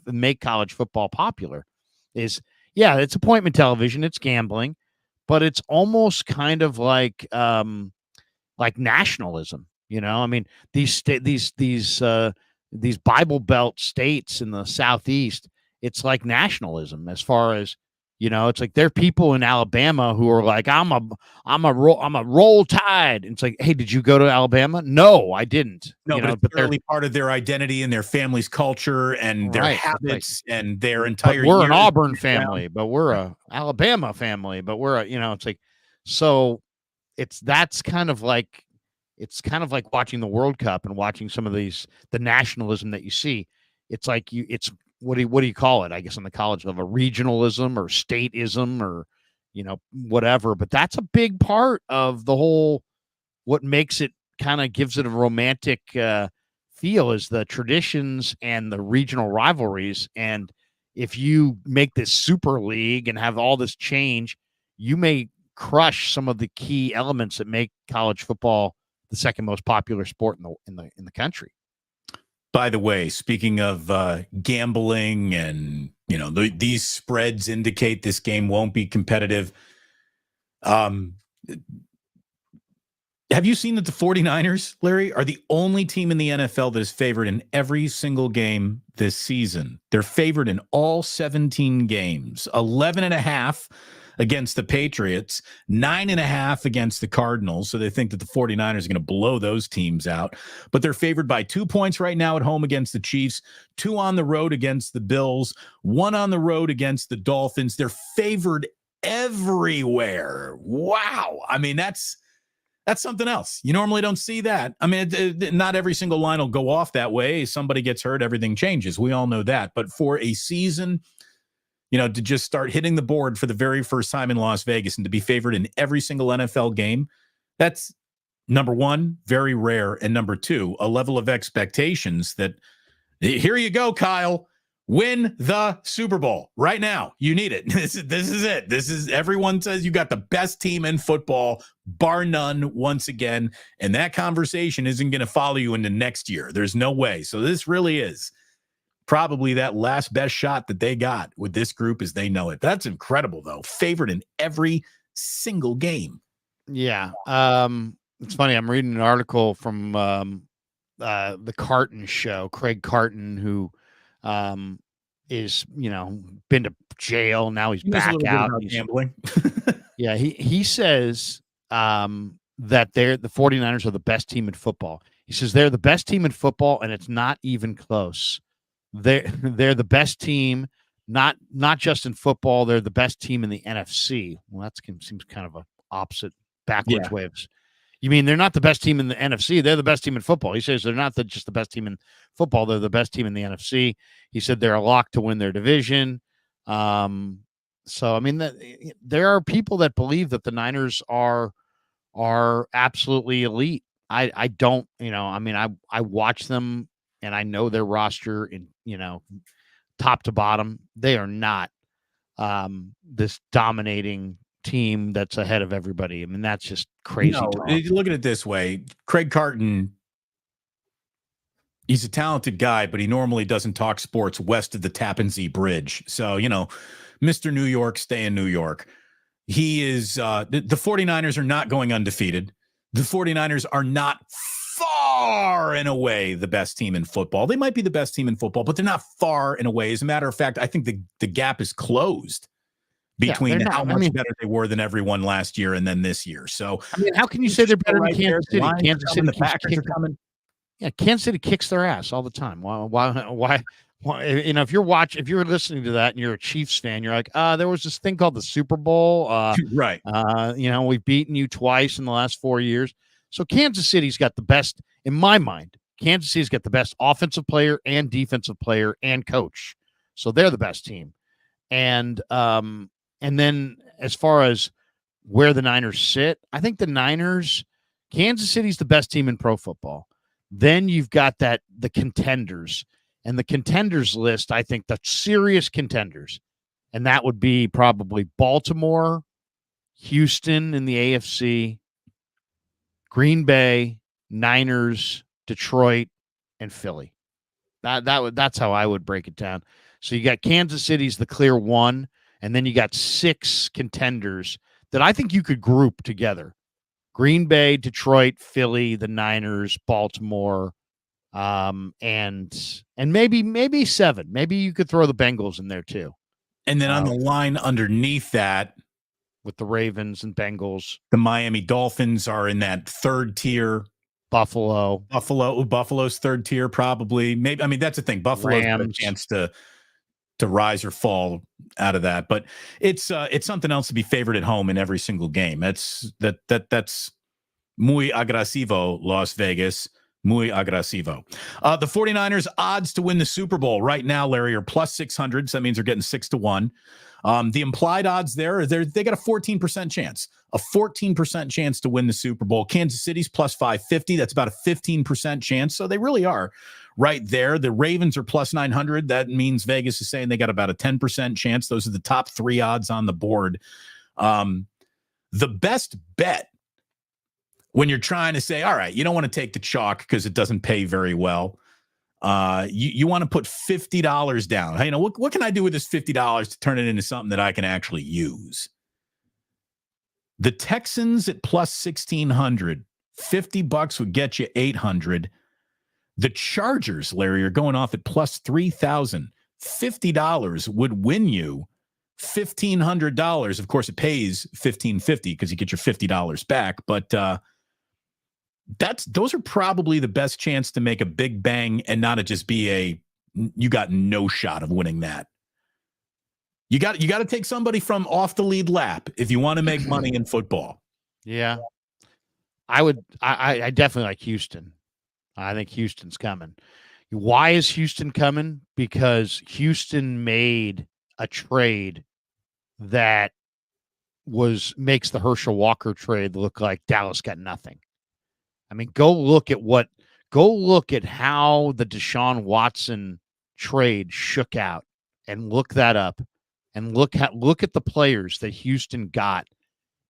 make college football popular. It's appointment television, it's gambling, but it's almost kind of like nationalism, I mean, these Bible Belt states in the Southeast, it's like nationalism as far as, it's like there are people in Alabama who are like, I'm a roll Tide. And it's like, hey, did you go to Alabama? No, I didn't. No, but they're part of their identity and their family's culture and their habits and their entire. We're an Auburn family, but we're a Alabama family, but we're it's like, so that's kind of like, it's kind of like watching the World Cup and watching some of the nationalism that you see. It's like what do you call it? I guess on the college level, regionalism or stateism or, whatever. But that's a big part of the whole, what makes it kind of gives it a romantic feel is the traditions and the regional rivalries. And if you make this super league and have all this change, you may crush some of the key elements that make college football the second most popular sport in the country. By the way, speaking of gambling and, these spreads indicate this game won't be competitive. Have you seen that the 49ers, Larry, are the only team in the NFL that is favored in every single game this season? They're favored in all 17 games, 11.5 against the Patriots, 9.5 against the Cardinals. So they think that the 49ers are going to blow those teams out. But they're favored by 2 points right now at home against the Chiefs, 2 on the road against the Bills, 1 on the road against the Dolphins. They're favored everywhere. Wow. I mean, that's something else. You normally don't see that. I mean, not every single line will go off that way. Somebody gets hurt, everything changes. We all know that. But for a season, to just start hitting the board for the very first time in Las Vegas and to be favored in every single NFL game, that's number one, very rare. And number two, a level of expectations that here you go, Kyle, win the Super Bowl right now. You need it. This is it. This is, everyone says you got the best team in football, bar none, once again. And that conversation isn't going to follow you into next year. There's no way. So this really is probably that last best shot that they got with this group as they know it. That's incredible, though. Favored in every single game. Yeah. It's funny. I'm reading an article from the Carton show, Craig Carton, who is, been to jail. Now he's back out. He's gambling. Yeah. He says that the 49ers are the best team in football. He says they're the best team in football, and it's not even close. They're the best team, not just in football. They're the best team in the NFC. Well, that seems kind of a opposite, backwards way of. You mean they're not the best team in the NFC? They're the best team in football. He says they're not just the best team in football. They're the best team in the NFC. He said they're a lock to win their division. So, I mean, there are people that believe that the Niners are absolutely elite. I don't, I mean, I watch them and I know their roster in, top to bottom. They are not this dominating team that's ahead of everybody. I mean, that's just crazy. No, look at it this way. Craig Carton, he's a talented guy, but he normally doesn't talk sports west of the Tappan Zee Bridge. So, Mr. New York, stay in New York. He is the 49ers are not going undefeated. The 49ers are not far and away the best team in football. They might be the best team in football, but they're not far and away. As a matter of fact, I think the gap is closed between how much better they were than everyone last year and then this year. So, I mean, how can you say they're better than Kansas City? Kansas City, the Packers are coming. Yeah, Kansas City kicks their ass all the time. Why? If you're listening to that and you're a Chiefs fan, you're like, there was this thing called the Super Bowl. Right. We've beaten you twice in the last 4 years. So Kansas City's got the best, in my mind. Kansas City's got the best offensive player and defensive player and coach. So they're the best team. And then as far as where the Niners sit, I think Kansas City's the best team in pro football. Then you've got the contenders. And the contenders list, I think the serious contenders, and that would be probably Baltimore, Houston in the AFC, Green Bay, Niners, Detroit, and Philly. That's how I would break it down. So you got Kansas City's the clear one, and then you got 6 contenders that I think you could group together. Green Bay, Detroit, Philly, the Niners, Baltimore, and maybe 7. Maybe you could throw the Bengals in there too. And then on the line underneath that, with the Ravens and Bengals, the Miami Dolphins are in that third tier. Buffalo's third tier, probably. Maybe. I mean, that's the thing. Buffalo's got a chance to rise or fall out of that, but it's something else to be favored at home in every single game. That's muy agresivo, Las Vegas. Muy agresivo. The 49ers odds to win the Super Bowl right now, Larry, are plus 600. So that means they're getting 6-1. The implied odds they got a 14% chance. A 14% chance to win the Super Bowl. Kansas City's plus 550. That's about a 15% chance. So they really are right there. The Ravens are plus 900. That means Vegas is saying they got about a 10% chance. Those are the top 3 odds on the board. The best bet when you're trying to say, all right, you don't want to take the chalk because it doesn't pay very well. You want to put $50 down. Hey, what can I do with this $50 to turn it into something that I can actually use? The Texans at plus 1,600, $50 would get you 800. The Chargers, Larry, are going off at plus 3,000. $50 would win you $1,500. Of course, it pays $1,550 because you get your $50 back. But those are probably the best chance to make a big bang and not to just be you got no shot of winning that. You got to take somebody from off the lead lap if you want to make money in football. Yeah. I definitely like Houston. I think Houston's coming. Why is Houston coming? Because Houston made a trade that makes the Herschel Walker trade look like Dallas got nothing. I mean, go look at how the Deshaun Watson trade shook out and look that up and look at the players that Houston got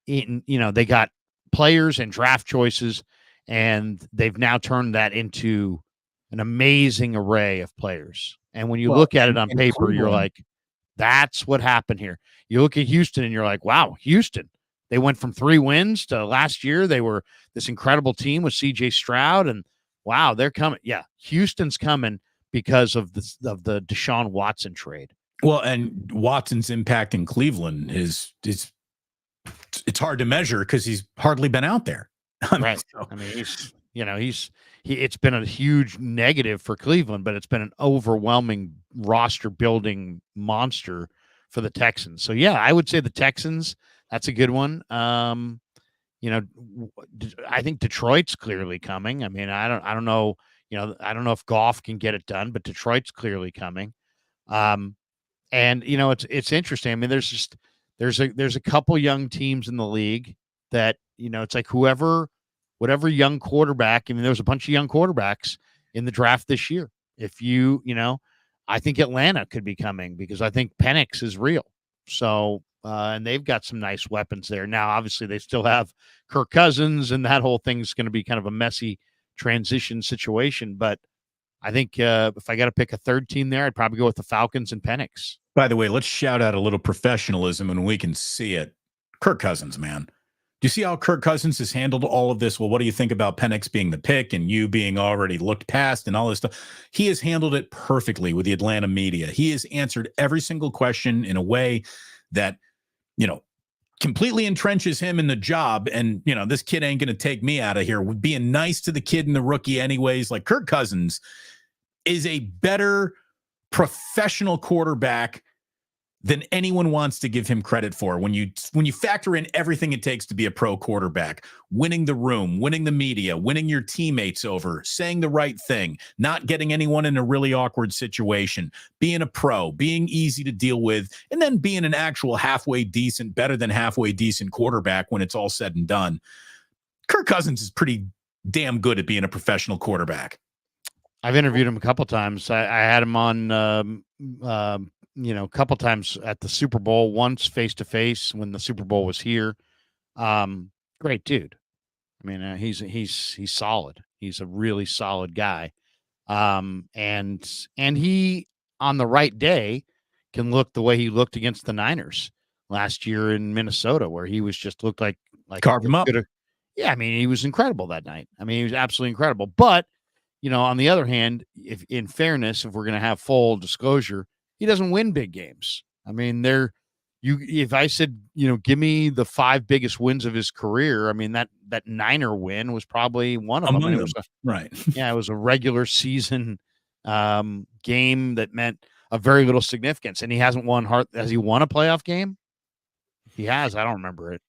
in, they got players and draft choices, and they've now turned that into an amazing array of players. And when you look at it on paper, you're like, that's what happened here. You look at Houston and you're like, wow, Houston. They went from 3 wins to last year. They were this incredible team with CJ Stroud, and wow, they're coming. Yeah, Houston's coming because of the Deshaun Watson trade. Well, and Watson's impact in Cleveland is it's hard to measure because he's hardly been out there. Right. I mean, it's been a huge negative for Cleveland, but it's been an overwhelming roster building monster for the Texans. So yeah, I would say the Texans. That's a good one. I think Detroit's clearly coming. I mean, I don't know. I don't know if Goff can get it done, but Detroit's clearly coming. And it's interesting. I mean, there's a couple young teams in the league that it's like whatever young quarterback. I mean, there was a bunch of young quarterbacks in the draft this year. If I think Atlanta could be coming because I think Penix is real. So and they've got some nice weapons there. Now, obviously, they still have Kirk Cousins, and that whole thing's going to be kind of a messy transition situation. But I think if I got to pick a third team there, I'd probably go with the Falcons and Penix. By the way, let's shout out a little professionalism when we can see it. Kirk Cousins, man. Do you see how Kirk Cousins has handled all of this? Well, what do you think about Penix being the pick and you being already looked past and all this stuff? He has handled it perfectly with the Atlanta media. He has answered every single question in a way that, completely entrenches him in the job. And, this kid ain't going to take me out of here. We're being nice to the kid and the rookie anyways. Like Kirk Cousins is a better professional quarterback than anyone wants to give him credit for. When you factor in everything it takes to be a pro quarterback, winning the room, winning the media, winning your teammates over, saying the right thing, not getting anyone in a really awkward situation, being a pro, being easy to deal with, and then being an actual better than halfway decent quarterback when it's all said and done. Kirk Cousins is pretty damn good at being a professional quarterback. I've interviewed him a couple times. I had him on a couple times at the Super Bowl, once face-to-face when the Super Bowl was here. Great dude. I mean, he's solid. He's a really solid guy. And he, on the right day, can look the way he looked against the Niners last year in Minnesota, where he was just looked like carved him up. Yeah, I mean, he was incredible that night. I mean, he was absolutely incredible. But, on the other hand, if in fairness, if we're going to have full disclosure, he doesn't win big games. I mean, if I said, give me the 5 biggest wins of his career, I mean, that Niner win was probably one of them. Right. Yeah, it was a regular season game that meant a very little significance. And he hasn't won has he won a playoff game? He has. I don't remember it.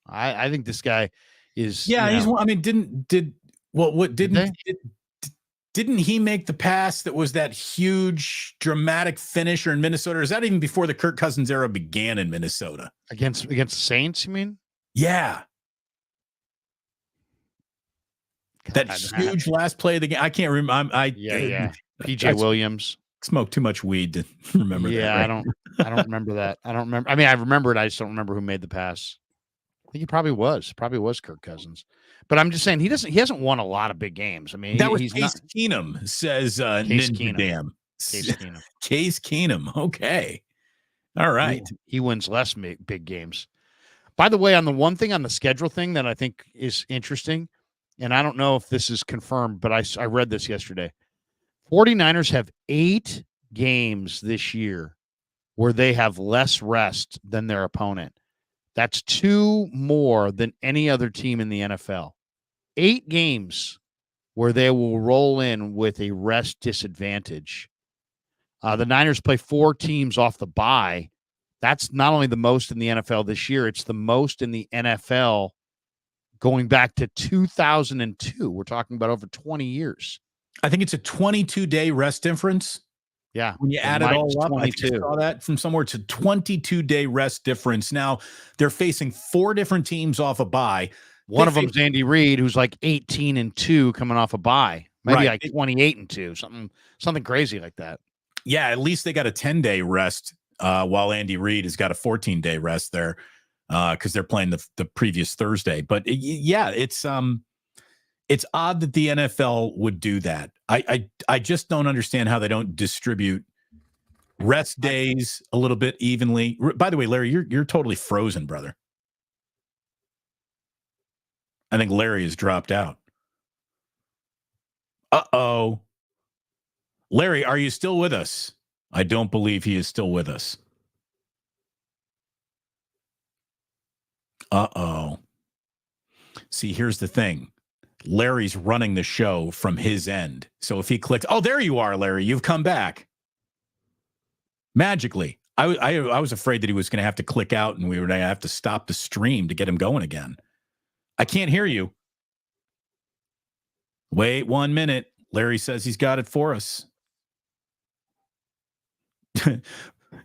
I think this guy is. Yeah, he's. I mean, didn't he make the pass that was that huge dramatic finisher in Minnesota? Or is that even before the Kirk Cousins era began in Minnesota? Against the Saints, you mean? Yeah. God, that huge last play of the game. I can't remember. PJ Williams smoked too much weed to remember that. Yeah, right? I don't remember that. I don't remember. I mean, I remember it. I just don't remember who made the pass. I think he probably was Kirk Cousins. But I'm just saying he hasn't won a lot of big games. I mean, that was Case Keenum, says Case Keenum. Damn. Case Keenum. Case Keenum. Okay. All right. He wins less big games. By the way, on the one thing on the schedule thing that I think is interesting, and I don't know if this is confirmed, but I read this yesterday. 49ers have 8 games this year where they have less rest than their opponent. That's 2 more than any other team in the NFL. 8 games where they will roll in with a rest disadvantage. The Niners play 4 teams off the bye. That's not only the most in the NFL this year, it's the most in the NFL going back to 2002. We're talking about over 20 years. I think it's a 22-day rest difference. Yeah. When you add it all up, I saw that from somewhere. It's a 22-day rest difference. Now, they're facing 4 different teams off a bye. One of them is Andy Reid, who's like 18-2 coming off a bye. Maybe like 28-2, something crazy like that. Yeah, at least they got a 10-day rest, while Andy Reid has got a 14-day rest there because they're playing the previous Thursday. But it's odd that the NFL would do that. I just don't understand how they don't distribute rest days a little bit evenly. By the way, Larry, you're totally frozen, brother. I think Larry has dropped out. Uh-oh. Larry, are you still with us? I don't believe he is still with us. Uh-oh. See, here's the thing. Larry's running the show from his end. So if he clicks, oh, there you are, Larry. You've come back. Magically. I was afraid that he was going to have to click out and we were going to have to stop the stream to get him going again. I can't hear you. Wait 1 minute. Larry says he's got it for us.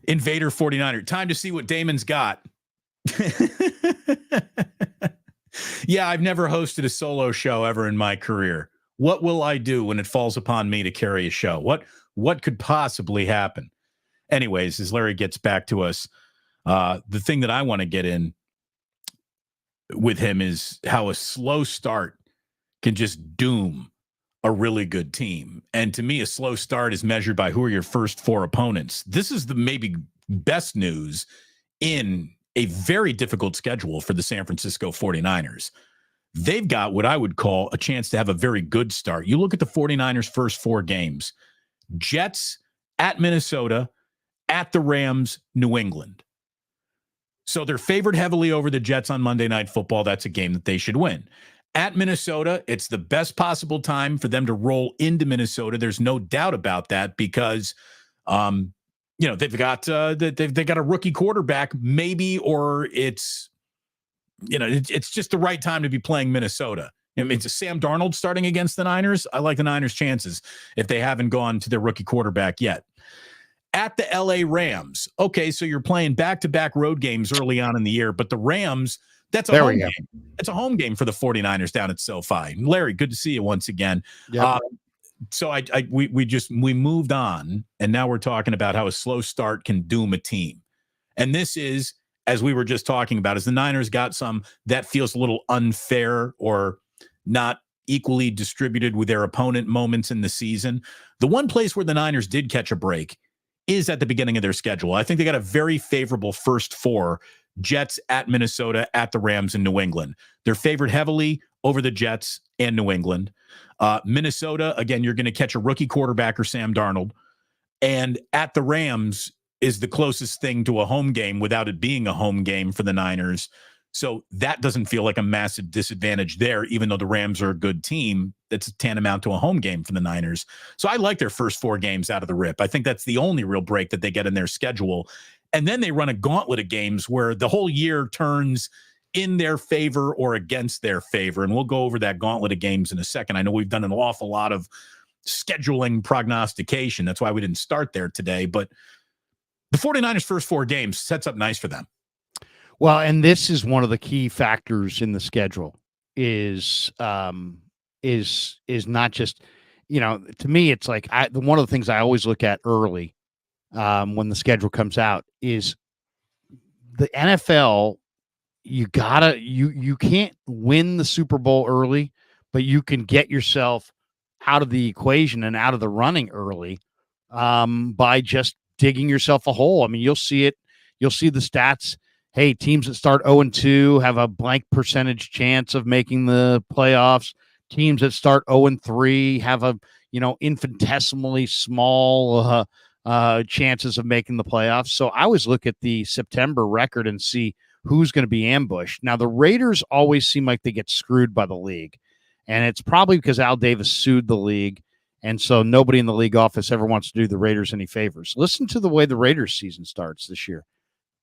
Invader 49er. Time to see what Damon's got. Yeah, I've never hosted a solo show ever in my career. What will I do when it falls upon me to carry a show? What could possibly happen? Anyways, as Larry gets back to us, the thing that I want to get in with him is how a slow start can just doom a really good team. And to me, a slow start is measured by who are your first four opponents. This is the maybe best news in a very difficult schedule for the San Francisco 49ers. They've got what I would call a chance to have a very good start. You look at the 49ers' first four games: Jets, at Minnesota, at the Rams, New England. So they're favored heavily over the Jets on Monday Night Football. That's a game that they should win. At Minnesota, it's the best possible time for them to roll into Minnesota. There's no doubt about that because, they've got a rookie quarterback, maybe, or it's just the right time to be playing Minnesota. I mean, it's a Sam Darnold starting against the Niners. I like the Niners' chances if they haven't gone to their rookie quarterback yet. At the LA Rams, okay, so you're playing back-to-back road games early on in the year, but the Rams, that's a home game. It's a home game for the 49ers down at SoFi. Larry, good to see you once again. Yep. So we moved on, and now we're talking about how a slow start can doom a team. And this is, as we were just talking about, as the Niners got some that feels a little unfair or not equally distributed with their opponent moments in the season. The one place where the Niners did catch a break is at the beginning of their schedule. I think they got a very favorable first four: Jets, at Minnesota, at the Rams, and New England. They're favored heavily over the Jets and New England. Minnesota, again, you're going to catch a rookie quarterback or Sam Darnold. And at the Rams is the closest thing to a home game without it being a home game for the Niners. So that doesn't feel like a massive disadvantage there, even though the Rams are a good team. That's tantamount to a home game for the Niners. So I like their first four games out of the rip. I think that's the only real break that they get in their schedule. And then they run a gauntlet of games where the whole year turns in their favor or against their favor. And we'll go over that gauntlet of games in a second. I know we've done an awful lot of scheduling prognostication. That's why we didn't start there today. But the 49ers' first four games sets up nice for them. Well, and this is one of the key factors in the schedule is not just, to me, it's like one of the things I always look at early when the schedule comes out is the NFL. You can't win the Super Bowl early, but you can get yourself out of the equation and out of the running early by just digging yourself a hole. I mean, you'll see it. You'll see the stats. Hey, teams that start 0-2 have a blank percentage chance of making the playoffs. Teams that start 0-3 have a, infinitesimally small chances of making the playoffs. So I always look at the September record and see who's going to be ambushed. Now, the Raiders always seem like they get screwed by the league, and it's probably because Al Davis sued the league, and so nobody in the league office ever wants to do the Raiders any favors. Listen to the way the Raiders season starts this year.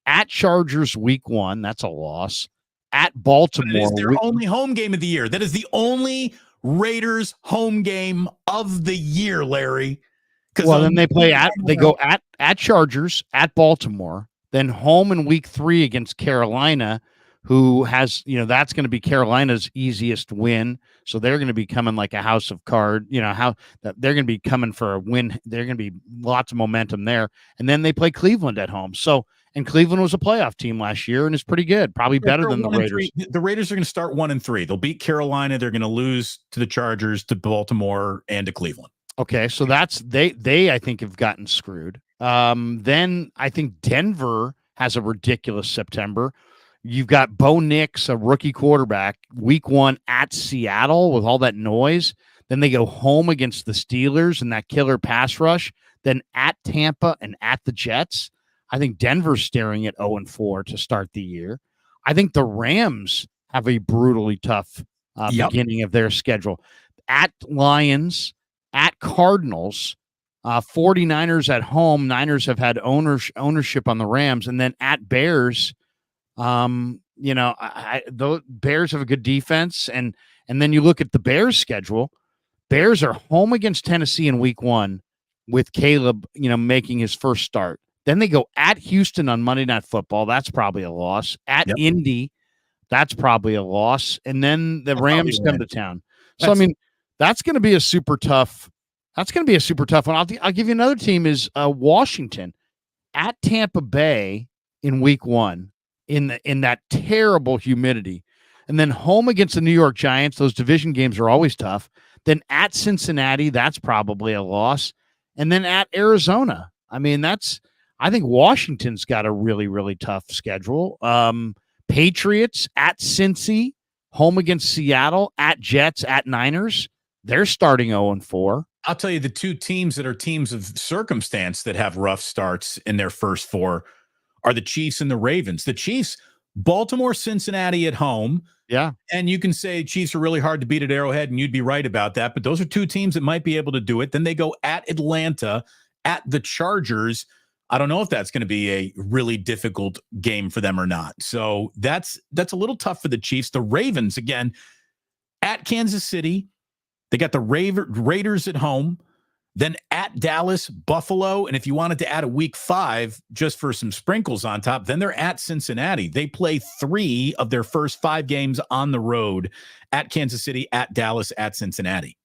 At Chargers week 1, that's a loss. At Baltimore. That is their only home game of the year. That is the only Raiders home game of the year, Larry. Well, then they go at Chargers, at Baltimore, then home in week 3 against Carolina, who has, that's going to be Carolina's easiest win. So they're going to be coming like a house of cards, they're going to be coming for a win. They're going to be lots of momentum there. And then they play Cleveland at home. And Cleveland was a playoff team last year and is pretty good, probably better than the Raiders. The Raiders are going to start 1-3. They'll beat Carolina. They're going to lose to the Chargers, to Baltimore, and to Cleveland. Okay, so that's they I think have gotten screwed. Then I think Denver has a ridiculous September. You've got Bo Nix, a rookie quarterback, week 1 at Seattle with all that noise. Then they go home against the Steelers and that killer pass rush. Then at Tampa and at the Jets. I think Denver's staring at 0-4 to start the year. I think the Rams have a brutally tough beginning of their schedule. At Lions, at Cardinals, 49ers at home. Niners have had ownership on the Rams, and then at Bears. The Bears have a good defense, and then you look at the Bears schedule. Bears are home against Tennessee in week 1 with Caleb, making his first start. Then they go at Houston on Monday Night Football. That's probably a loss. At Indy, that's probably a loss. And then the Rams come to town. So, that's going to be a super tough. That's going to be a super tough one. I'll give you another team is Washington at Tampa Bay in week 1 in that terrible humidity. And then home against the New York Giants. Those division games are always tough. Then at Cincinnati, that's probably a loss. And then at Arizona. I think Washington's got a really, really tough schedule. Patriots at Cincy, home against Seattle, at Jets, at Niners. They're starting 0-4. I'll tell you the two teams that are teams of circumstance that have rough starts in their first 4 are the Chiefs and the Ravens. The Chiefs, Baltimore, Cincinnati at home. Yeah. And you can say Chiefs are really hard to beat at Arrowhead, and you'd be right about that. But those are two teams that might be able to do it. Then they go at Atlanta, at the Chargers. I don't know if that's going to be a really difficult game for them or not. So that's a little tough for the Chiefs. The Ravens, again, at Kansas City. They got the Raiders at home, then at Dallas, Buffalo, and if you wanted to add a week 5 just for some sprinkles on top, then they're at Cincinnati. They play 3 of their first 5 games on the road at Kansas City, at Dallas, at Cincinnati.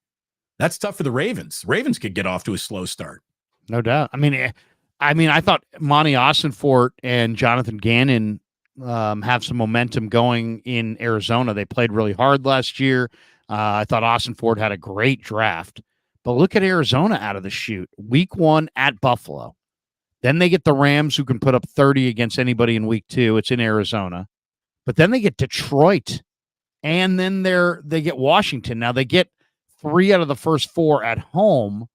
That's tough for the Ravens. Ravens could get off to a slow start. No doubt. I thought Monty Ossenfort and Jonathan Gannon have some momentum going in Arizona. They played really hard last year. I thought Ossenfort had a great draft. But look at Arizona out of the chute. Week 1 at Buffalo. Then they get the Rams, who can put up 30 against anybody in week 2. It's in Arizona. But then they get Detroit. And then they get Washington. Now they get 3 out of the first 4 at home,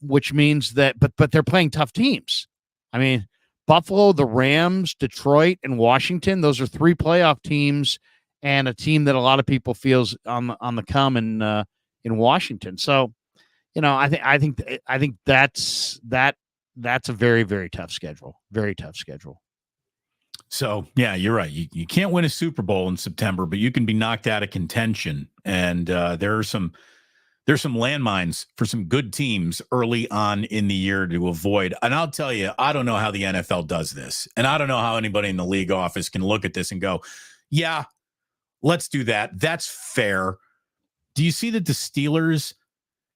which means that, but they're playing tough teams. Buffalo, the Rams, Detroit, and Washington, those are 3 playoff teams and a team that a lot of people feels on the come in Washington. So, I think that's a very, very tough schedule. Very tough schedule. So, yeah, you're right. You can't win a Super Bowl in September, but you can be knocked out of contention. And there's some landmines for some good teams early on in the year to avoid. And I'll tell you, I don't know how the NFL does this. And I don't know how anybody in the league office can look at this and go, yeah, let's do that. That's fair. Do you see that the Steelers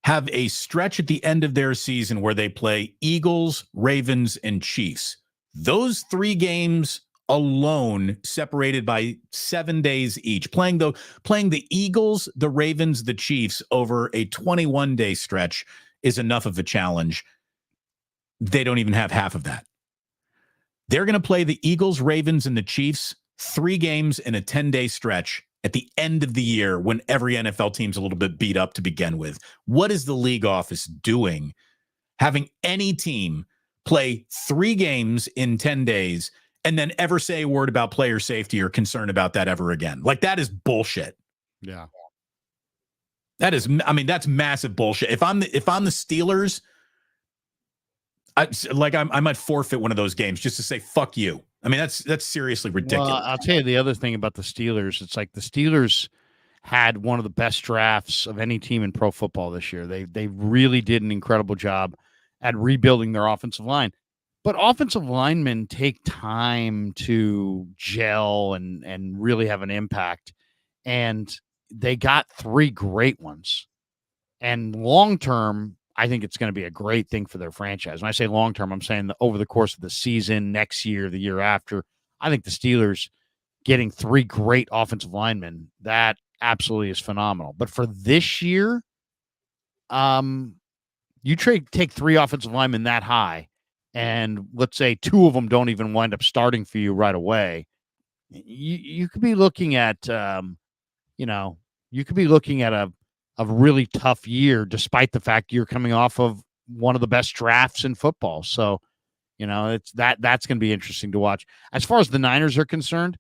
have a stretch at the end of their season where they play Eagles, Ravens, and Chiefs? Those 3 games alone, separated by 7 days each, playing the Eagles, the Ravens, the Chiefs over a 21-day stretch is enough of a challenge. They don't even have half of that. They're going to play the Eagles, Ravens, and the Chiefs 3 games in a 10-day stretch at the end of the year when every NFL team's a little bit beat up to begin with. What is the league office doing, having any team play 3 games in 10 days and then ever say a word about player safety or concern about that ever again? Like, that is bullshit. Yeah. That's massive bullshit. If I'm the Steelers, I might forfeit one of those games just to say, fuck you. That's seriously ridiculous. Well, I'll tell you the other thing about the Steelers. It's like the Steelers had one of the best drafts of any team in pro football this year. They really did an incredible job at rebuilding their offensive line. But offensive linemen take time to gel and really have an impact. And they got 3 great ones. And long term, I think it's going to be a great thing for their franchise. When I say long term, I'm saying that over the course of the season, next year, the year after, I think the Steelers getting 3 great offensive linemen, that absolutely is phenomenal. But for this year, you take 3 offensive linemen that high, and let's say 2 of them don't even wind up starting for you right away. You could be looking at, a really tough year, despite the fact you're coming off of one of the best drafts in football. So, that's going to be interesting to watch. As far as the Niners are concerned,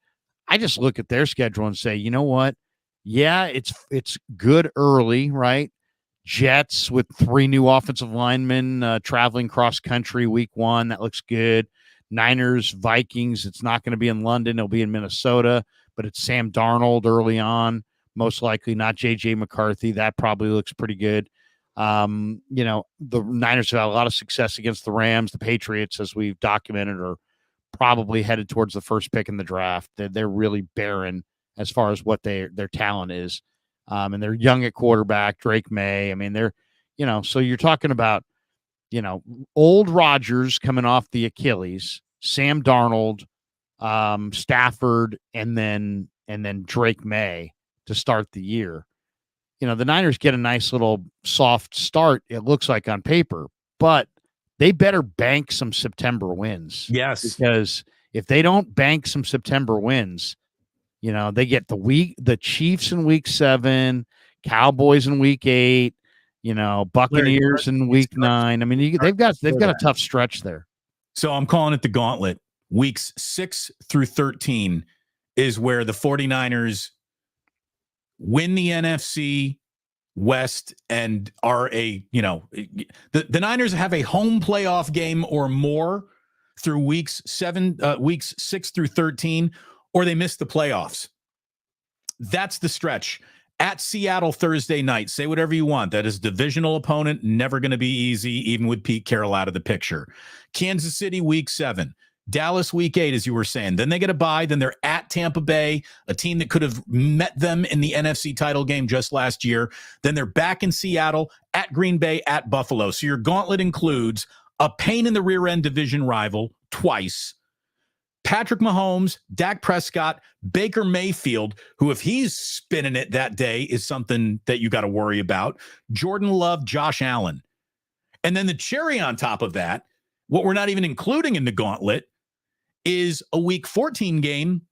I just look at their schedule and say, you know what? Yeah, it's good early, right? Jets with 3 new offensive linemen traveling cross country week 1. That looks good. Niners, Vikings. It's not going to be in London. It'll be in Minnesota, but it's Sam Darnold early on. Most likely not J.J. McCarthy. That probably looks pretty good. The Niners have had a lot of success against the Rams. The Patriots, as we've documented, are probably headed towards the first pick in the draft. They're really barren as far as what their talent is. And they're young at quarterback, Drake May. I mean, so you're talking about, old Rodgers coming off the Achilles, Sam Darnold, Stafford, and then Drake May to start the year. The Niners get a nice little soft start, it looks like on paper, but they better bank some September wins. Yes. Because if they don't bank some September wins, they get the Chiefs in week 7, Cowboys in week 8, Buccaneers in week 9. I mean, they've got a tough stretch there. So I'm calling it the gauntlet. Weeks 6 through 13 is where the 49ers win the NFC West and are the Niners have a home playoff game or more through weeks 6 through 13, or they miss the playoffs. That's the stretch. At Seattle Thursday night, say whatever you want. That is divisional opponent, never going to be easy, even with Pete Carroll out of the picture. Kansas City week 7. Dallas week 8, as you were saying. Then they get a bye. Then they're at Tampa Bay, a team that could have met them in the NFC title game just last year. Then they're back in Seattle, at Green Bay, at Buffalo. So your gauntlet includes a pain in the rear end division rival twice, Patrick Mahomes, Dak Prescott, Baker Mayfield, who, if he's spinning it that day, is something that you got to worry about, Jordan Love, Josh Allen. And then the cherry on top of that, what we're not even including in the gauntlet, is a week 14 game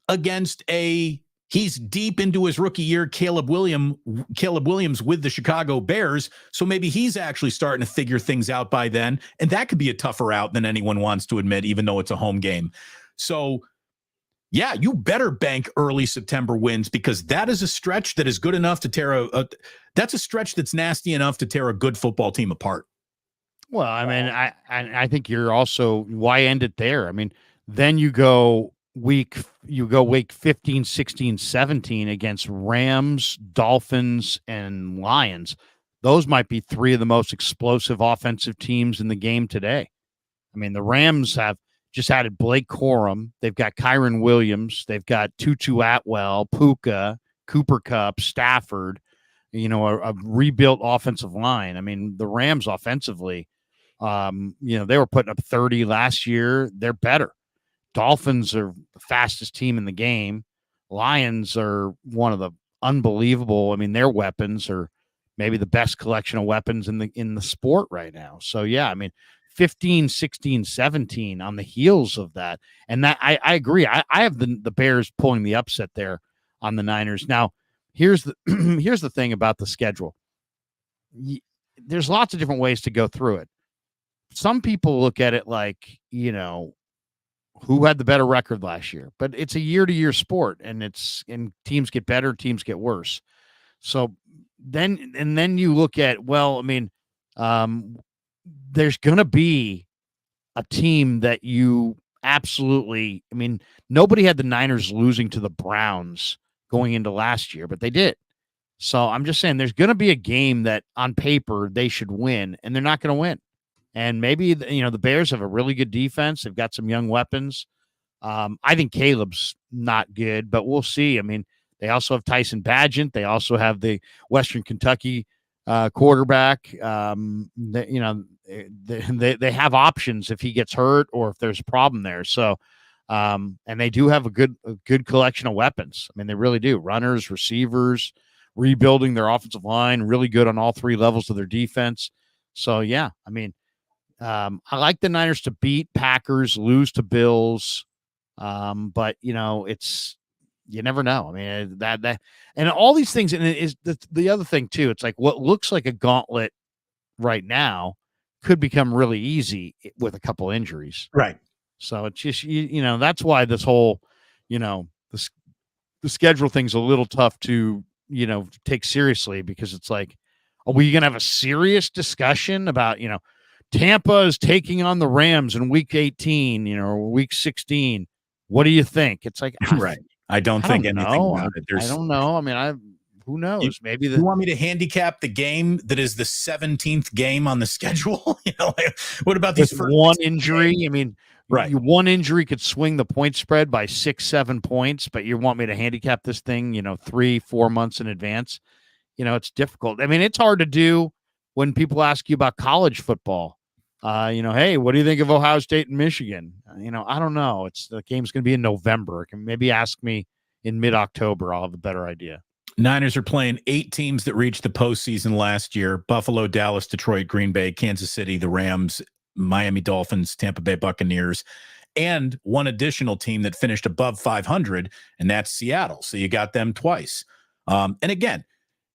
against he's deep into his rookie year, Caleb Williams with the Chicago Bears. So maybe he's actually starting to figure things out by then. And that could be a tougher out than anyone wants to admit, even though it's a home game. So yeah, you better bank early September wins, because that is a stretch that is good enough to tear that's a stretch that's nasty enough to tear a good football team apart. Well, I mean, I think you're also, why end it there? I mean, then you go week 15, 16, 17 against Rams, Dolphins, and Lions. Those might be 3 of the most explosive offensive teams in the game today. I mean, the Rams have just added Blake Corum. They've got Kyron Williams. They've got Tutu Atwell, Puka, Cooper Kupp, Stafford, a rebuilt offensive line. I mean, the Rams offensively, they were putting up 30 last year. They're better. Dolphins are the fastest team in the game. Lions are one of the unbelievable. I mean, their weapons are maybe the best collection of weapons in the sport right now. So yeah, I mean, 15, 16, 17 on the heels of that. And that I agree. I have the Bears pulling the upset there on the Niners. Now, here's the thing about the schedule. There's lots of different ways to go through it. Some people look at it like, who had the better record last year, but it's a year-to-year sport, and teams get better, teams get worse. So then you look at, well, I mean, there's going to be a team that you absolutely, I mean, nobody had the Niners losing to the Browns going into last year, but they did. So I'm just saying there's going to be a game that on paper they should win, and they're not going to win. And maybe, the Bears have a really good defense. They've got some young weapons. I think Caleb's not good, but we'll see. I mean, they also have Tyson Bagent. They also have the Western Kentucky quarterback. They have options if he gets hurt or if there's a problem there. So, and they do have a good collection of weapons. I mean, they really do. Runners, receivers, rebuilding their offensive line, really good on all 3 levels of their defense. So, yeah, I mean, I like the Niners to beat Packers, lose to Bills. But it's, you never know. I mean, that, and all these things, and it is the other thing too. It's like what looks like a gauntlet right now could become really easy with a couple injuries. Right. So it's just, that's why this whole, the schedule thing's a little tough to, take seriously, because it's like, Are we going to have a serious discussion about, Tampa is taking on the Rams in week 18, or week 16? What do you think? It's like, Right. I don't I think don't anything know. about it. I don't know. I mean, who knows? Maybe You want me to handicap the game that is the 17th game on the schedule? What about these first one injury? I mean, right. One injury could swing the point spread by 6-7 points, but you want me to handicap this thing, 3-4 months in advance? It's difficult. I mean, it's hard to do when people ask you about college football. Hey, what do you think of Ohio State and Michigan? I don't know. The game's going to be in November. Maybe ask me in mid-October. I'll have a better idea. Niners are playing 8 teams that reached the postseason last year: Buffalo, Dallas, Detroit, Green Bay, Kansas City, the Rams, Miami Dolphins, Tampa Bay Buccaneers, and one additional team that finished above 500, and that's Seattle. So you got them twice. And again,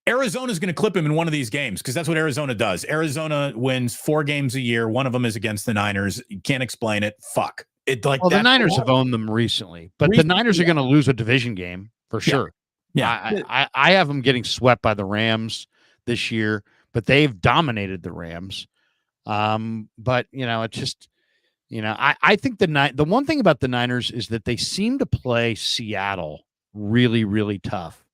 Arizona's going to clip him in one of these games because that's what Arizona does. Arizona wins 4 games a year. One of them is against the Niners. You can't explain it. Fuck. The Niners have owned them recently, but the Niners are going to lose a division game for sure. Yeah. I have them getting swept by the Rams this year, but they've dominated the Rams. But it's just, I think the one thing about the Niners is that they seem to play Seattle really, really tough.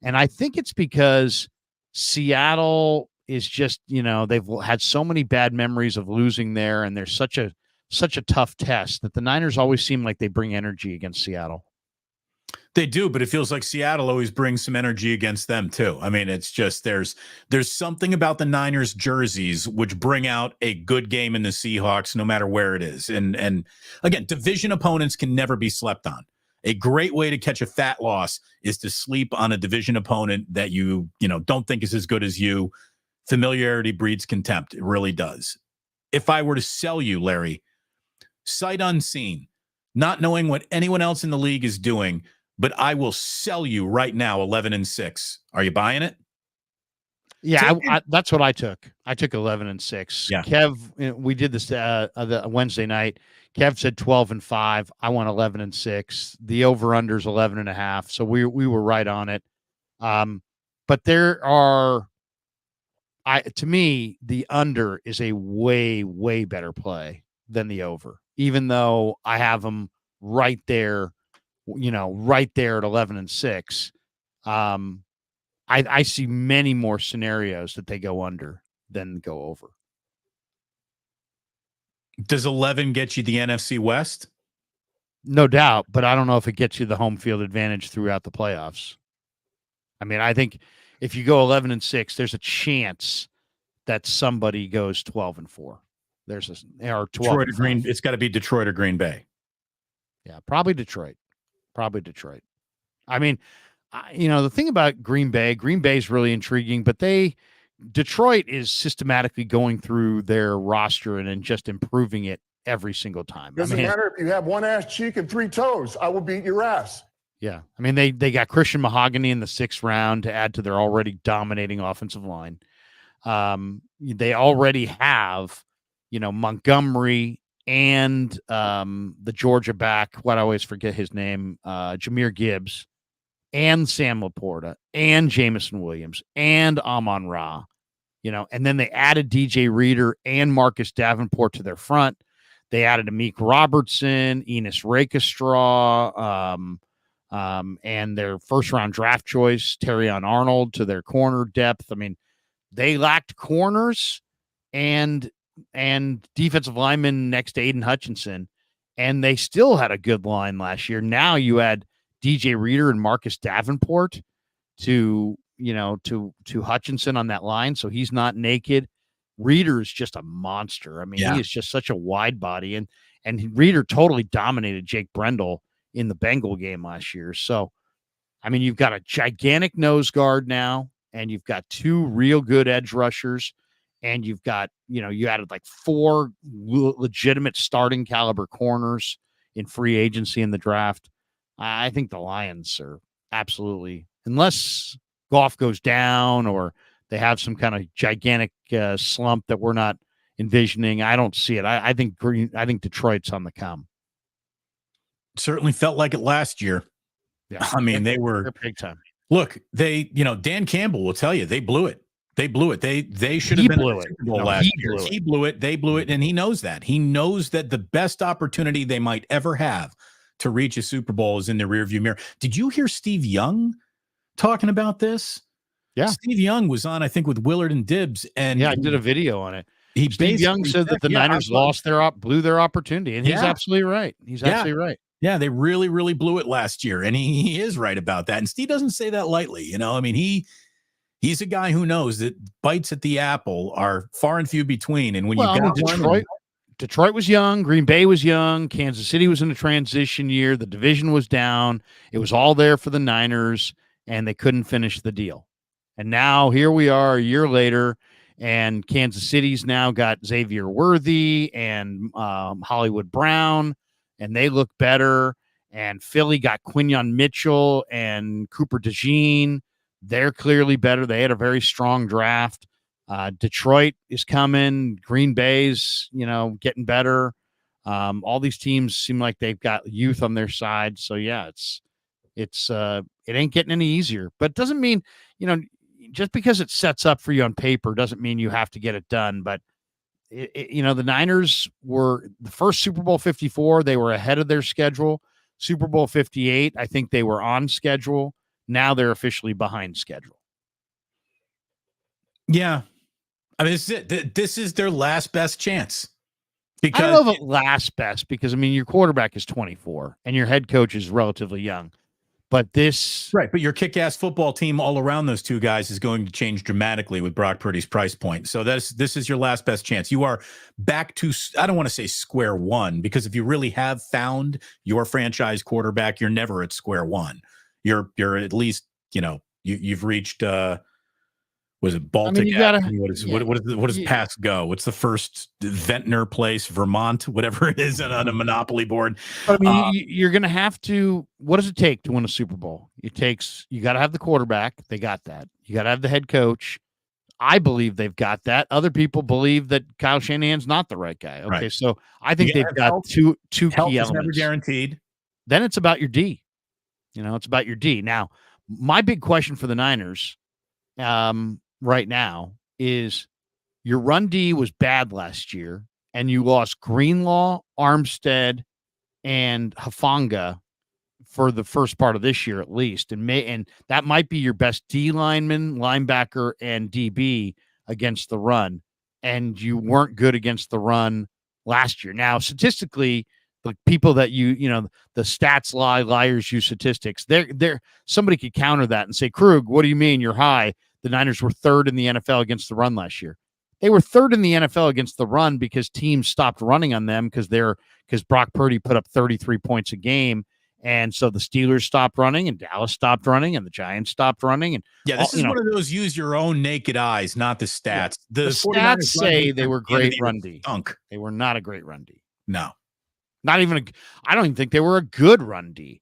And I think it's because Seattle is just, they've had so many bad memories of losing there, and there's such a tough test that the Niners always seem like they bring energy against Seattle. They do, but it feels like Seattle always brings some energy against them too. I mean, it's just there's something about the Niners jerseys which bring out a good game in the Seahawks, no matter where it is. And again, division opponents can never be slept on. A great way to catch a fat loss is to sleep on a division opponent that you don't think is as good as you. Familiarity breeds contempt. It really does. If I were to sell you, Larry, sight unseen, not knowing what anyone else in the league is doing, but I will sell you right now 11-6. Are you buying it? Yeah, that's what I took. I took 11-6. Yeah. Kev, we did this the Wednesday night. Kev said 12-5. I went 11-6. The over/under's 11.5. So we were right on it. But there are, to me, the under is a way, way better play than the over, even though I have them right there. Right there at 11-6. I see many more scenarios that they go under than go over. Does 11 get you the NFC West? No doubt, but I don't know if it gets you the home field advantage throughout the playoffs. I mean, I think if you go 11-6, there's a chance that somebody goes 12-4. There's or 12. Detroit or Green. It's got to be Detroit or Green Bay. Yeah, probably Detroit. I mean, the thing about Green Bay is really intriguing, but Detroit is systematically going through their roster and just improving it every single time. Doesn't matter if you have one ass cheek and 3 toes. I will beat your ass. Yeah. I mean, they got Christian Mahogany in the 6th round to add to their already dominating offensive line. They already have, Montgomery and the Georgia back, what I always forget his name, Jahmyr Gibbs, and Sam Laporta, and Jamison Williams, and Amon-Ra, and then they added DJ Reader and Marcus Davenport to their front. They added Amik Robertson, Enos Rakestraw, and their first-round draft choice, Terrion Arnold, to their corner depth. I mean, they lacked corners and defensive linemen next to Aiden Hutchinson, and they still had a good line last year. Now you add DJ Reader and Marcus Davenport to Hutchinson on that line, so he's not naked. Reader is just a monster. I mean, He is just such a wide body, and Reader totally dominated Jake Brendel in the Bengal game last year. So, I mean, you've got a gigantic nose guard now, and you've got 2 real good edge rushers. And you've got, you added like 4 legitimate starting caliber corners in free agency in the draft. I think the Lions are absolutely, unless Goff goes down or they have some kind of gigantic slump that we're not envisioning, I don't see it. I think Detroit's on the come. Certainly felt like it last year. Yeah, I mean, they were big time. Look, Dan Campbell will tell you they blew it. They blew it. They should have been in the Super Bowl last year. He blew it. They blew it, and he knows that. He knows that the best opportunity they might ever have to reach a Super Bowl is in the rearview mirror. Did you hear Steve Young talking about this? Yeah. Steve Young was on, I think, with Willard and Dibbs, and I did a video on it. Steve Young said that the Niners blew their opportunity, and he's absolutely right. He's absolutely right. Yeah, they really, really blew it last year, and he is right about that. And Steve doesn't say that lightly. You know, I mean, he's a guy who knows that bites at the apple are far and few between. And when you got Detroit was young, Green Bay was young, Kansas City was in a transition year, the division was down, it was all there for the Niners, and they couldn't finish the deal. And now here we are a year later, and Kansas City's now got Xavier Worthy and Hollywood Brown, and they look better. And Philly got Quinyon Mitchell and Cooper DeJean. They're clearly better. They had a very strong draft. Detroit is coming. Green Bay's, getting better. All these teams seem like they've got youth on their side. So yeah, it ain't getting any easier. But it doesn't mean, just because it sets up for you on paper doesn't mean you have to get it done. But the Niners were the first Super Bowl 54. They were ahead of their schedule. Super Bowl 58, I think they were on schedule. Now they're officially behind schedule. Yeah. I mean, this is it. This is their last best chance. Because I don't know if it last best, because, your quarterback is 24 and your head coach is relatively young. But but your kick-ass football team all around those two guys is going to change dramatically with Brock Purdy's price point. So this is your last best chance. You are back to, I don't want to say square one, because if you really have found your franchise quarterback, you're never at square one. You're at least, you've reached was it Baltic? What does pass go? What's the first Ventnor place, Vermont, whatever it is on a Monopoly board? But you're going to have to. What does it take to win a Super Bowl? You got to have the quarterback. They got that. You got to have the head coach. I believe they've got that. Other people believe that Kyle Shanahan's not the right guy. Okay, right. So I think they've got two key elements. Never guaranteed. Then it's about your D. It's about your D. Now, my big question for the Niners, right now is your run D was bad last year, and you lost Greenlaw, Armstead, and Hufanga for the first part of this year at least, and that might be your best D lineman, linebacker, and DB against the run, and you weren't good against the run last year. Now, statistically, the people that the stats liars use statistics. They're somebody could counter that and say, Krug, what do you mean you're high? The Niners were third in the NFL against the run last year. They were third in the NFL against the run because teams stopped running on them because Brock Purdy put up 33 points a game. And so the Steelers stopped running, and Dallas stopped running, and the Giants stopped running. And this is one of those use your own naked eyes, not the stats. Yeah. The stats say they were great run D. They were not a great run D. No. Not even I don't even think they were a good run D.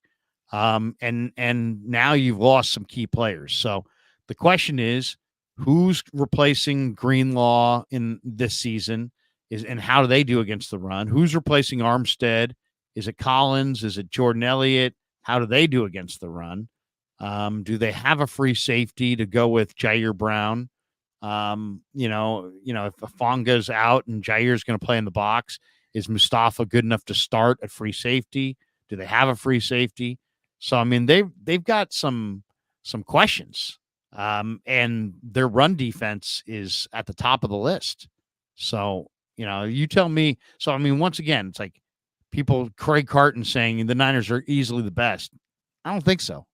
And now you've lost some key players. So the question is, who's replacing Greenlaw in this season and how do they do against the run? Who's replacing Armstead? Is it Collins? Is it Jordan Elliott? How do they do against the run? Do they have a free safety to go with Jair Brown? If Afonga's out and Jair's going to play in the box, is Mustafa good enough to start at free safety? Do they have a free safety? So, they've got some questions. And their run defense is at the top of the list. So, you tell me. So, once again, it's like Craig Carton saying the Niners are easily the best. I don't think so.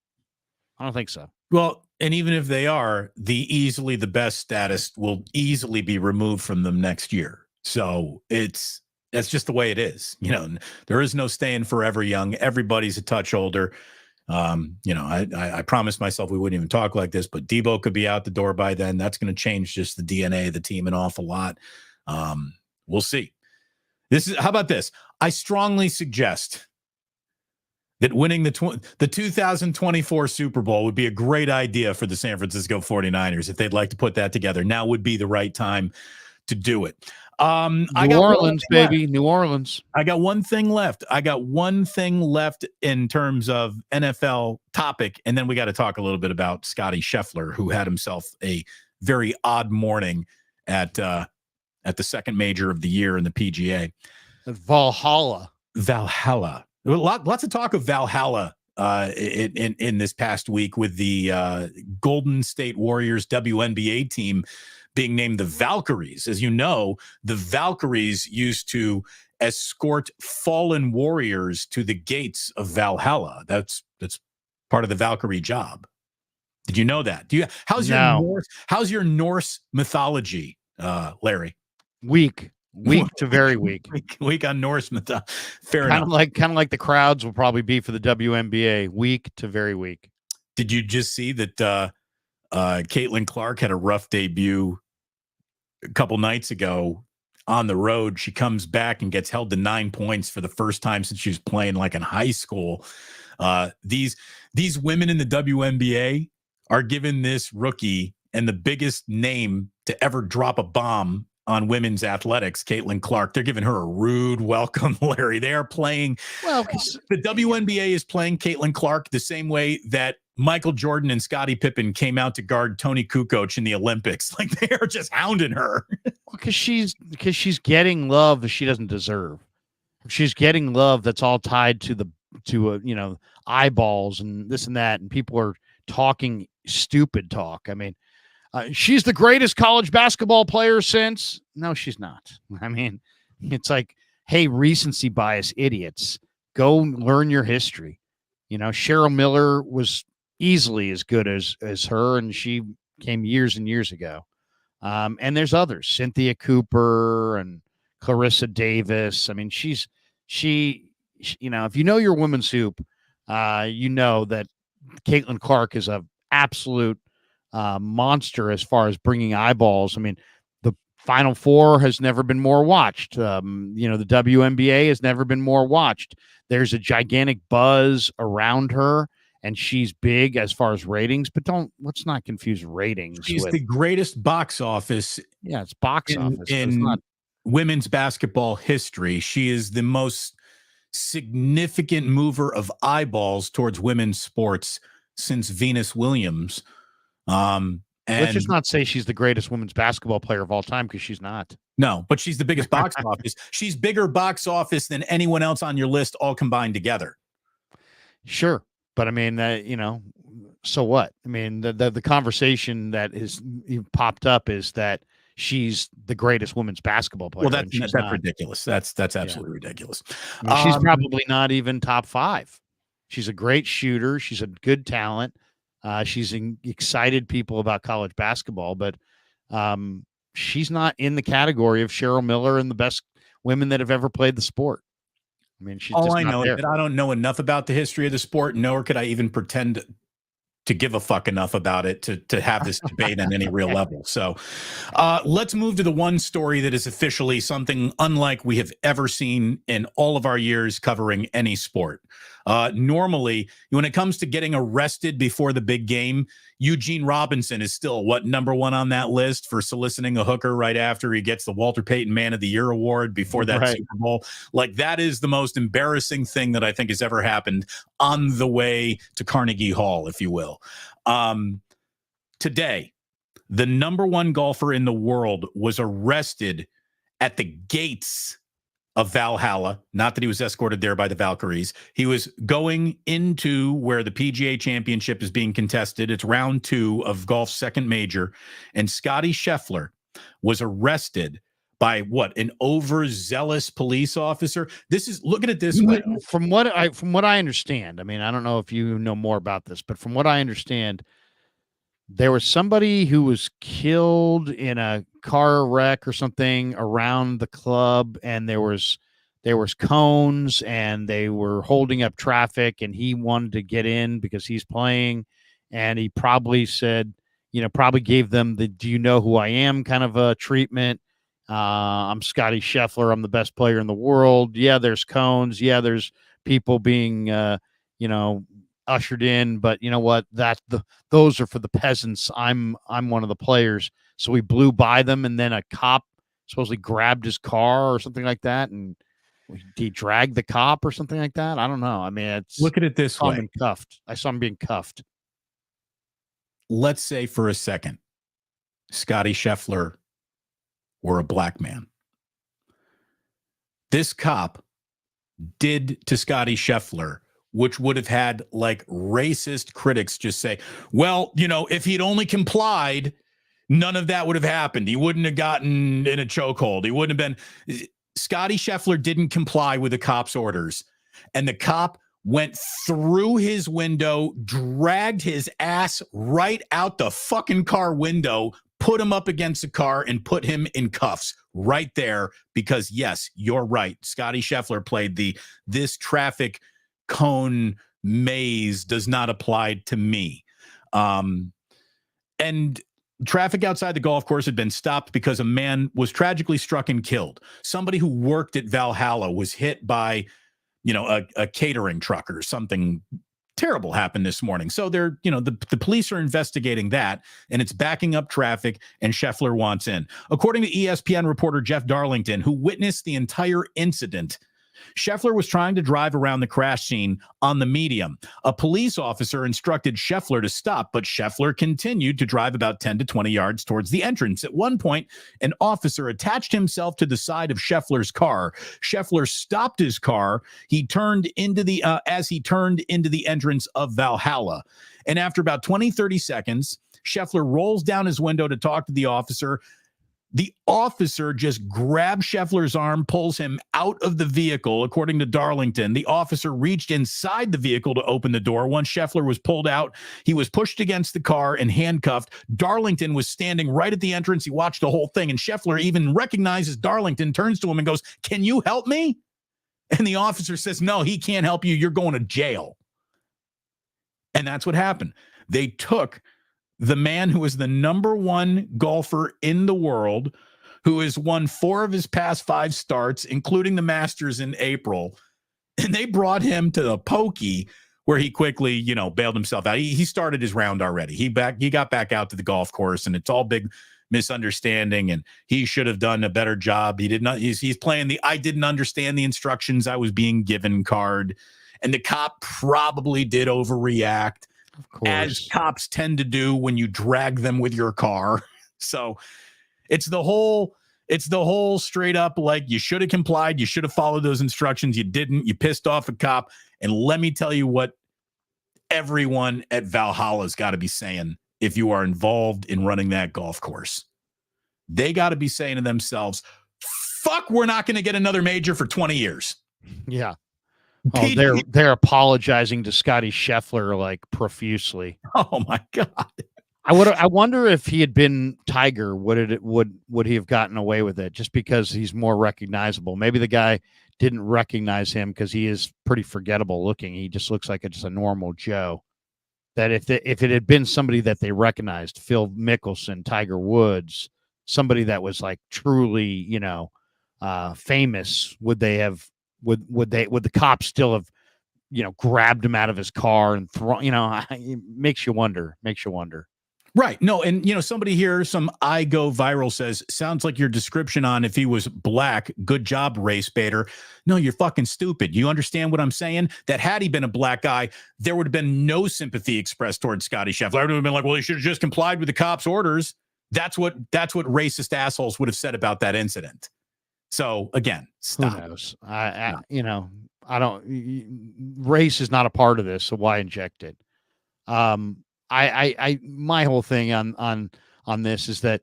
Well, and even if they are, the easily the best status will easily be removed from them next year. So that's just the way it is. There is no staying forever young. Everybody's a touch older. I promised myself we wouldn't even talk like this, but Debo could be out the door by then. That's going to change just the DNA of the team an awful lot. We'll see. How about this? I strongly suggest that winning the 2024 Super Bowl would be a great idea for the San Francisco 49ers. If they'd like to put that together, now would be the right time to do it. New Orleans, baby. New Orleans. I got one thing left. In terms of NFL topic, and then we got to talk a little bit about Scotty Scheffler, who had himself a very odd morning at the second major of the year in the PGA. Valhalla. Lots of talk of Valhalla in this past week with the Golden State Warriors WNBA team being named the Valkyries. As you know, the Valkyries used to escort fallen warriors to the gates of Valhalla. That's part of the Valkyrie job. Did you know that? How's your Norse mythology, Larry? Weak to very weak. Weak on Norse mythology. Fair kind enough. Kind of like the crowds will probably be for the WNBA. Weak to very weak. Did you just see that Caitlin Clark had a rough debut a couple nights ago on the road? She comes back and gets held to 9 points for the first time since she was playing like in high school. These women in the WNBA are giving this rookie and the biggest name to ever drop a bomb on women's athletics, Caitlin Clark. They're giving her a rude welcome, Larry. They are playing. Well, the WNBA is playing Caitlin Clark the same way that Michael Jordan and Scottie Pippen came out to guard Tony Kukoc in the Olympics. Like, they are just hounding her. Because she's getting love that she doesn't deserve. She's getting love that's all tied to eyeballs and this and that, and people are talking stupid talk. I mean, she's the greatest college basketball player since. No, she's not. I mean, it's like, hey, recency bias idiots, go learn your history. Cheryl Miller was easily as good as her, and she came years and years ago. And there's others, Cynthia Cooper and Clarissa Davis. I mean, she if you know your women's hoop, you know that Caitlin Clark is a absolute monster as far as bringing eyeballs. I mean, the Final Four has never been more watched. The WNBA has never been more watched. There's a gigantic buzz around her, and she's big as far as ratings, but let's not confuse ratings. She's the greatest box office. Yeah, it's box office. In women's basketball history. She is the most significant mover of eyeballs towards women's sports since Venus Williams. And let's just not say she's the greatest women's basketball player of all time, because she's not. No, but she's the biggest box office. She's bigger box office than anyone else on your list, all combined together. Sure. But I mean, so what? I mean, the conversation that is popped up is that she's the greatest women's basketball player. Well, that's ridiculous. That's absolutely ridiculous. I mean, she's probably not even top 5. She's a great shooter. She's a good talent. She's excited people about college basketball, but she's not in the category of Cheryl Miller and the best women that have ever played the sport. I mean, she's all I know is that I don't know enough about the history of the sport, nor could I even pretend to give a fuck enough about it to have this debate on any real level. So let's move to the one story that is officially something unlike we have ever seen in all of our years covering any sport. Normally, when it comes to getting arrested before the big game, Eugene Robinson is still number 1 on that list for soliciting a hooker right after he gets the Walter Payton Man of the Year award before that Super Bowl. Like, that is the most embarrassing thing that I think has ever happened on the way to Carnegie Hall, if you will. Today, the number 1 golfer in the world was arrested at the gates of Valhalla. Not that he was escorted there by the Valkyries. He was going into where the PGA Championship is being contested. It's round 2 of golf's second major. And Scotty Scheffler was arrested by an overzealous police officer. Look at it this way. From what I understand, I mean, I don't know if you know more about this, but from what I understand, there was somebody who was killed in a car wreck or something around the club, and there was cones, and they were holding up traffic, and he wanted to get in because he's playing, and he probably said, probably gave them the "do you know who I am" kind of a treatment. I'm Scotty Scheffler. I'm the best player in the world. Yeah, there's cones. Yeah, there's people being ushered in, but you know what? Those are for the peasants. I'm one of the players. So we blew by them, and then a cop supposedly grabbed his car or something like that, and he dragged the cop or something like that. I don't know. I mean, look at it this way. I saw him being cuffed. Let's say for a second, Scotty Scheffler were a black man. This cop did to Scotty Scheffler, which would have had like racist critics just say, well, if he'd only complied, none of that would have happened. He wouldn't have gotten in a chokehold. He wouldn't have been. Scotty Scheffler didn't comply with the cop's orders. And the cop went through his window, dragged his ass right out the fucking car window, put him up against the car, and put him in cuffs right there. Because, yes, you're right. Scotty Scheffler played this traffic cone maze does not apply to me. And traffic outside the golf course had been stopped because a man was tragically struck and killed. Somebody who worked at Valhalla was hit by, a catering truck or something terrible happened this morning. So they're, the police are investigating that, and it's backing up traffic, and Scheffler wants in. According to ESPN reporter Jeff Darlington, who witnessed the entire incident, Scheffler was trying to drive around the crash scene on the medium. A police officer instructed Scheffler to stop, but Scheffler continued to drive about 10 to 20 yards towards the entrance. At one point, an officer attached himself to the side of Scheffler's car. Scheffler stopped his car. He turned into as he turned into the entrance of Valhalla. And after about 30 seconds, Scheffler rolls down his window to talk to the officer. The officer just grabs Scheffler's arm, pulls him out of the vehicle. According to Darlington, the officer reached inside the vehicle to open the door. Once Scheffler was pulled out, he was pushed against the car and handcuffed. Darlington was standing right at the entrance. He watched the whole thing, and Scheffler even recognizes Darlington, turns to him and goes, "Can you help me?" And the officer says, "No, he can't help you. You're going to jail." And that's what happened. They took the man who is the number one golfer in the world, who has won 4 of his past 5 starts, including the Masters in April, and they brought him to the pokey, where he quickly, bailed himself out. He started his round already. He got back out to the golf course, and it's all big misunderstanding, and he should have done a better job. He did not. He's playing the "I didn't understand the instructions I was being given" card, and the cop probably did overreact, of course, as cops tend to do when you drag them with your car. So it's the whole straight up, like, you should have complied. You should have followed those instructions. You didn't. You pissed off a cop. And let me tell you what everyone at Valhalla's got to be saying if you are involved in running that golf course. They got to be saying to themselves, fuck, we're not going to get another major for 20 years. Yeah. Oh, they're apologizing to Scotty Scheffler like profusely. Oh my God. I wonder if he had been Tiger, would he have gotten away with it just because he's more recognizable? Maybe the guy didn't recognize him because he is pretty forgettable looking. He just looks like just a normal Joe. That if it had been somebody that they recognized, Phil Mickelson, Tiger Woods, somebody that was like truly, famous, would the cops still have, grabbed him out of his car and thrown, it makes you wonder. Right. No. And, somebody here, some I Go Viral says, sounds like your description on if he was black. Good job, race baiter. No, you're fucking stupid. You understand what I'm saying? That had he been a black guy, there would have been no sympathy expressed towards Scotty Scheffler. I would have been like, well, he should have just complied with the cops' orders. That's what racist assholes would have said about that incident. So again, stop. Who knows? I don't. Race is not a part of this, so why inject it? My whole thing on this is that,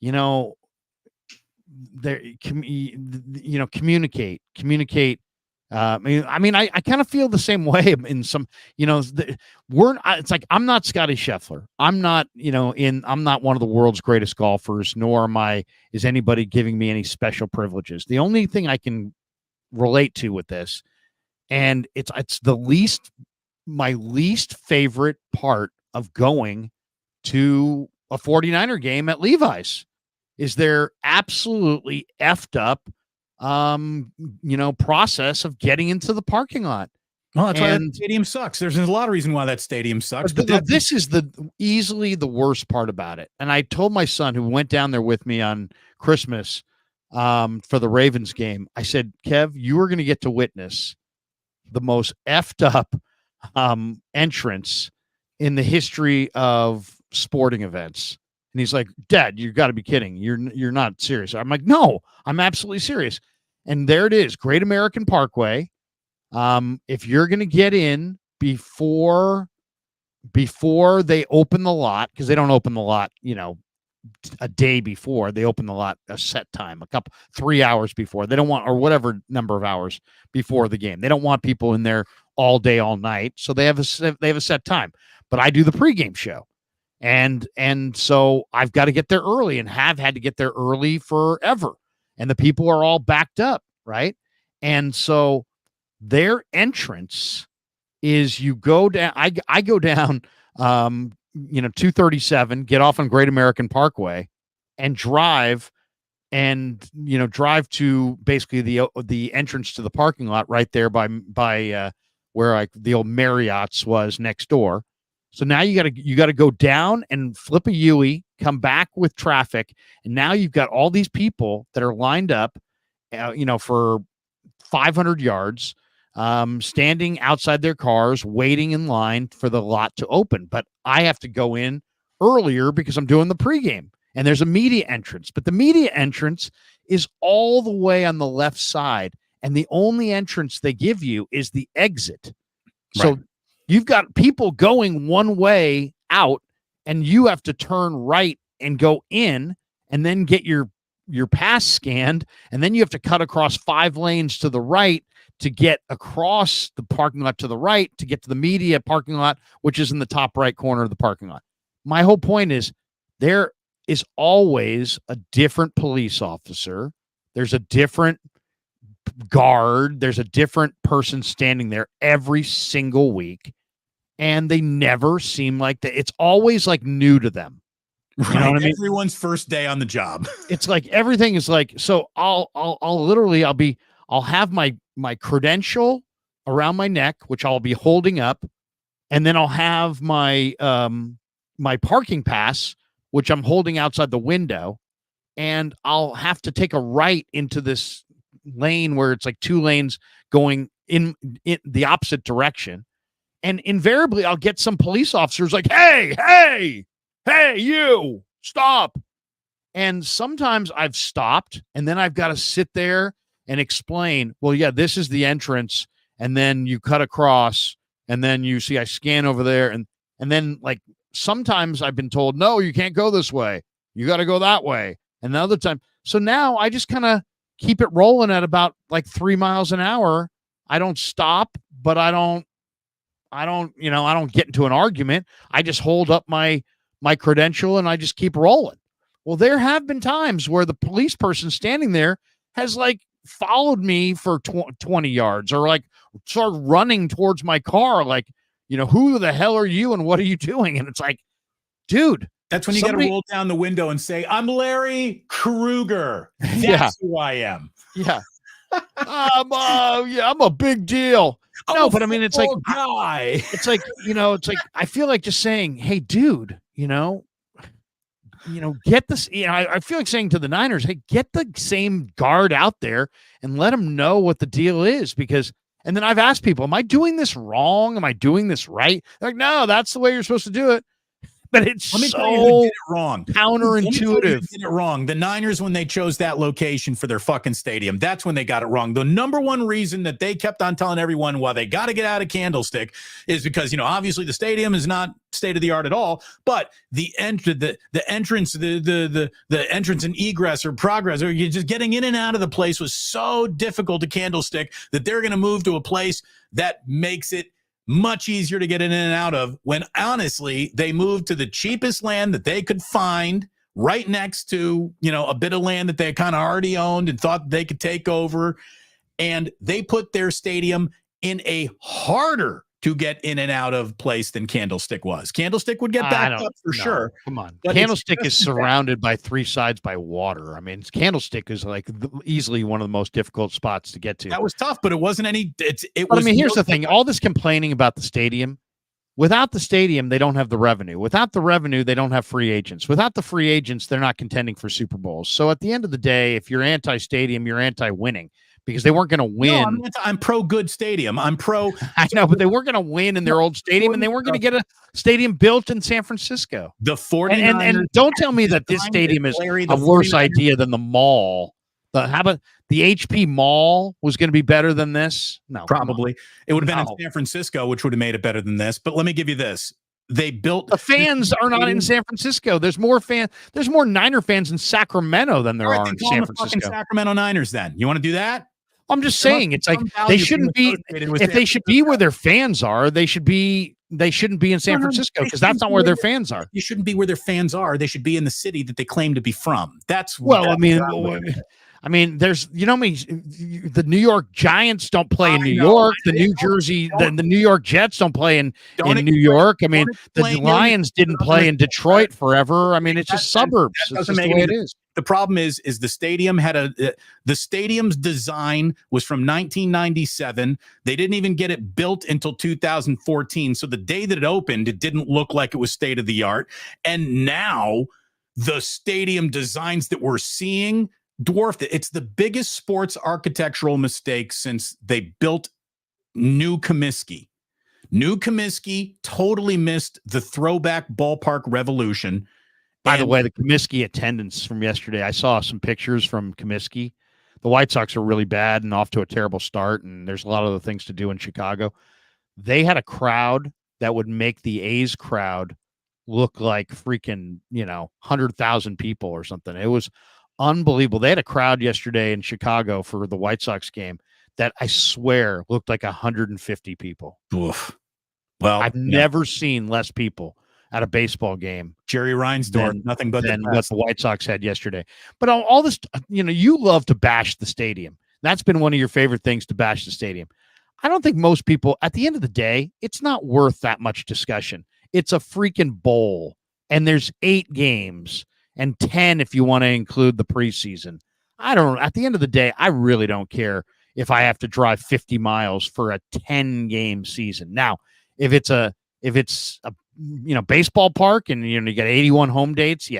communicate. I kind of feel the same way in some, it's like, I'm not Scotty Scheffler. I'm not, I'm not one of the world's greatest golfers, nor is anybody giving me any special privileges. The only thing I can relate to with this, and it's my least favorite part of going to a 49er game at Levi's, is their absolutely effed up process of getting into the parking lot. Well, that's why that stadium sucks. There's a lot of reason why that stadium sucks. But this is easily the worst part about it. And I told my son, who went down there with me on Christmas for the Ravens game, I said, Kev, you are going to get to witness the most effed up entrance in the history of sporting events. And he's like, Dad, you got to be kidding. You're not serious. I'm like, no, I'm absolutely serious. And there it is, Great American Parkway. If you're going to get in before they open the lot, because they don't open the lot, a day before. They open the lot a set time, 3 hours before. They don't want, or whatever number of hours before the game. They don't want people in there all day, all night. So they have a set time. But I do the pregame show. And so I've got to get there early, and have had to get there early forever. And the people are all backed up, right? And so their entrance is, you go down, I go down 237, get off on Great American Parkway, and drive to basically the entrance to the parking lot right there by where the old Marriott's was next door. So now you got to go down and flip a U-ey, come back with traffic, and now you've got all these people that are lined up, for 500 yards, standing outside their cars, waiting in line for the lot to open. But I have to go in earlier because I'm doing the pregame, and there's a media entrance. But the media entrance is all the way on the left side, and the only entrance they give you is the exit. So you've got people going one way out, and you have to turn right and go in, and then get your pass scanned, and then you have to cut across 5 lanes to the right to get across the parking lot to the right to get to the media parking lot, which is in the top right corner of the parking lot. My whole point is, there is always a different police officer. There's a different guard. There's a different person standing there every single week. And they never seem like that. It's always like new to them. You know what I mean? Everyone's first day on the job. It's like everything is like, so I'll have my credential around my neck, which I'll be holding up, and then I'll have my my parking pass, which I'm holding outside the window, and I'll have to take a right into this lane where it's like 2 lanes going in the opposite direction. And invariably I'll get some police officers like, hey, you stop. And sometimes I've stopped, and then I've got to sit there and explain, well, yeah, this is the entrance. And then you cut across, and then you see I scan over there. And then, like, sometimes I've been told, no, you can't go this way. You got to go that way. And the other time. So now I just kind of keep it rolling at about like 3 miles an hour. I don't stop, but I don't get into an argument. I just hold up my credential and I just keep rolling. Well, there have been times where the police person standing there has like followed me for 20 yards, or like started running towards my car. Like, who the hell are you and what are you doing? And it's like, dude, that's when you got to roll down the window and say, I'm Larry Krueger. That's who I am. Yeah. I'm a big deal. No, but I mean, it's like, it's like, I feel like just saying, hey, dude, get this, I feel like saying to the Niners, hey, get the same guard out there and let them know what the deal is. And then I've asked people, am I doing this wrong? Am I doing this right? They're like, no, that's the way you're supposed to do it. But it's so did it wrong. Counterintuitive. Did it wrong. The Niners, when they chose that location for their fucking stadium, that's when they got it wrong. The number one reason that they kept on telling everyone why they got to get out of Candlestick is because, obviously the stadium is not state of the art at all, but the entrance, the entrance and egress or progress, or you're just getting in and out of the place was so difficult to Candlestick that they're going to move to a place that makes it much easier to get in and out of, when honestly they moved to the cheapest land that they could find right next to, a bit of land that they kind of already owned and thought they could take over. And they put their stadium in a harder to get in and out of place than Candlestick was. Candlestick would get backed up for sure. Come on. Candlestick is surrounded by 3 sides by water. I mean, Candlestick is like easily one of the most difficult spots to get to. That was tough, but it wasn't any. Here's the thing. All this complaining about the stadium, without the stadium, they don't have the revenue. Without the revenue, they don't have free agents. Without the free agents, they're not contending for Super Bowls. So at the end of the day, if you're anti-stadium, you're anti-winning, because they weren't going to win. No, I'm pro good stadium. I'm pro. I know, but they weren't going to win in their old stadium, and they weren't going to get a stadium built in San Francisco. The 49ers. And don't tell me that this stadium is a worse idea than the mall. How about the HP Mall was going to be better than this? No, probably. It would have been in San Francisco, which would have made it better than this. But let me give you this. They built the fans are not in San Francisco. There's more Niner fans in Sacramento than there are in San Francisco. Sacramento Niners. Then you want to do that? I'm just saying it's like they shouldn't be. If they should be where their fans are, they shouldn't be in San Francisco because that's not where their fans are. You shouldn't be where their fans are. They should be in the city that they claim to be from. That's I mean, there's, the New York Giants don't play in New York. The New Jersey, the New York Jets don't play in New York. I mean, the Lions didn't play in Detroit forever. I mean, it's just suburbs. It's just the way it is. The problem is the stadium had the stadium's design was from 1997. They didn't even get it built until 2014. So the day that it opened, it didn't look like it was state of the art. And now the stadium designs that we're seeing dwarfed it. It's the biggest sports architectural mistake since they built New Comiskey. New Comiskey totally missed the throwback ballpark revolution. By the way, the Comiskey attendance from yesterday, I saw some pictures from Comiskey. The White Sox are really bad and off to a terrible start, and there's a lot of other things to do in Chicago. They had a crowd that would make the A's crowd look like freaking, 100,000 people or something. It was unbelievable. They had a crowd yesterday in Chicago for the White Sox game that I swear looked like 150 people. Oof. Well, I've never seen less people at a baseball game. Jerry Reinsdorf, nothing but than what the White Sox had yesterday. But all this, you love to bash the stadium. That's been one of your favorite things, to bash the stadium. I don't think most people, at the end of the day, it's not worth that much discussion. It's a freaking bowl, and there's 8 games. And 10 if you want to include the preseason. At the end of the day, I really don't care if I have to drive 50 miles for a 10-game season. Now, if it's a baseball park and you got 81 home dates,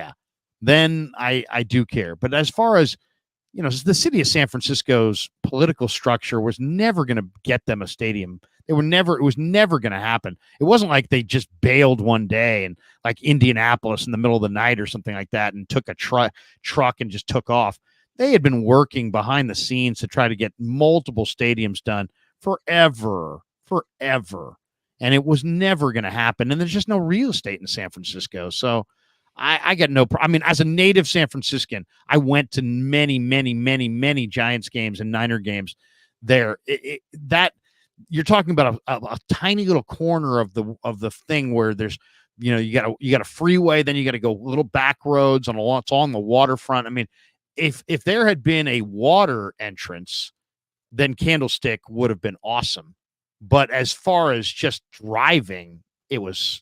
then I do care. But as far as the city of San Francisco's political structure was never going to get them a stadium. It was never going to happen. It wasn't like they just bailed one day and like Indianapolis in the middle of the night or something like that and took a truck and just took off. They had been working behind the scenes to try to get multiple stadiums done forever. And it was never going to happen. And there's just no real estate in San Francisco. So I got no problem. I mean, as a native San Franciscan, I went to many, many, many, many Giants games and Niner games there. You're talking about a tiny little corner of the thing where there's, you got a freeway, then you got to go little back roads it's on the waterfront. I mean, if there had been a water entrance, then Candlestick would have been awesome. But as far as just driving, it was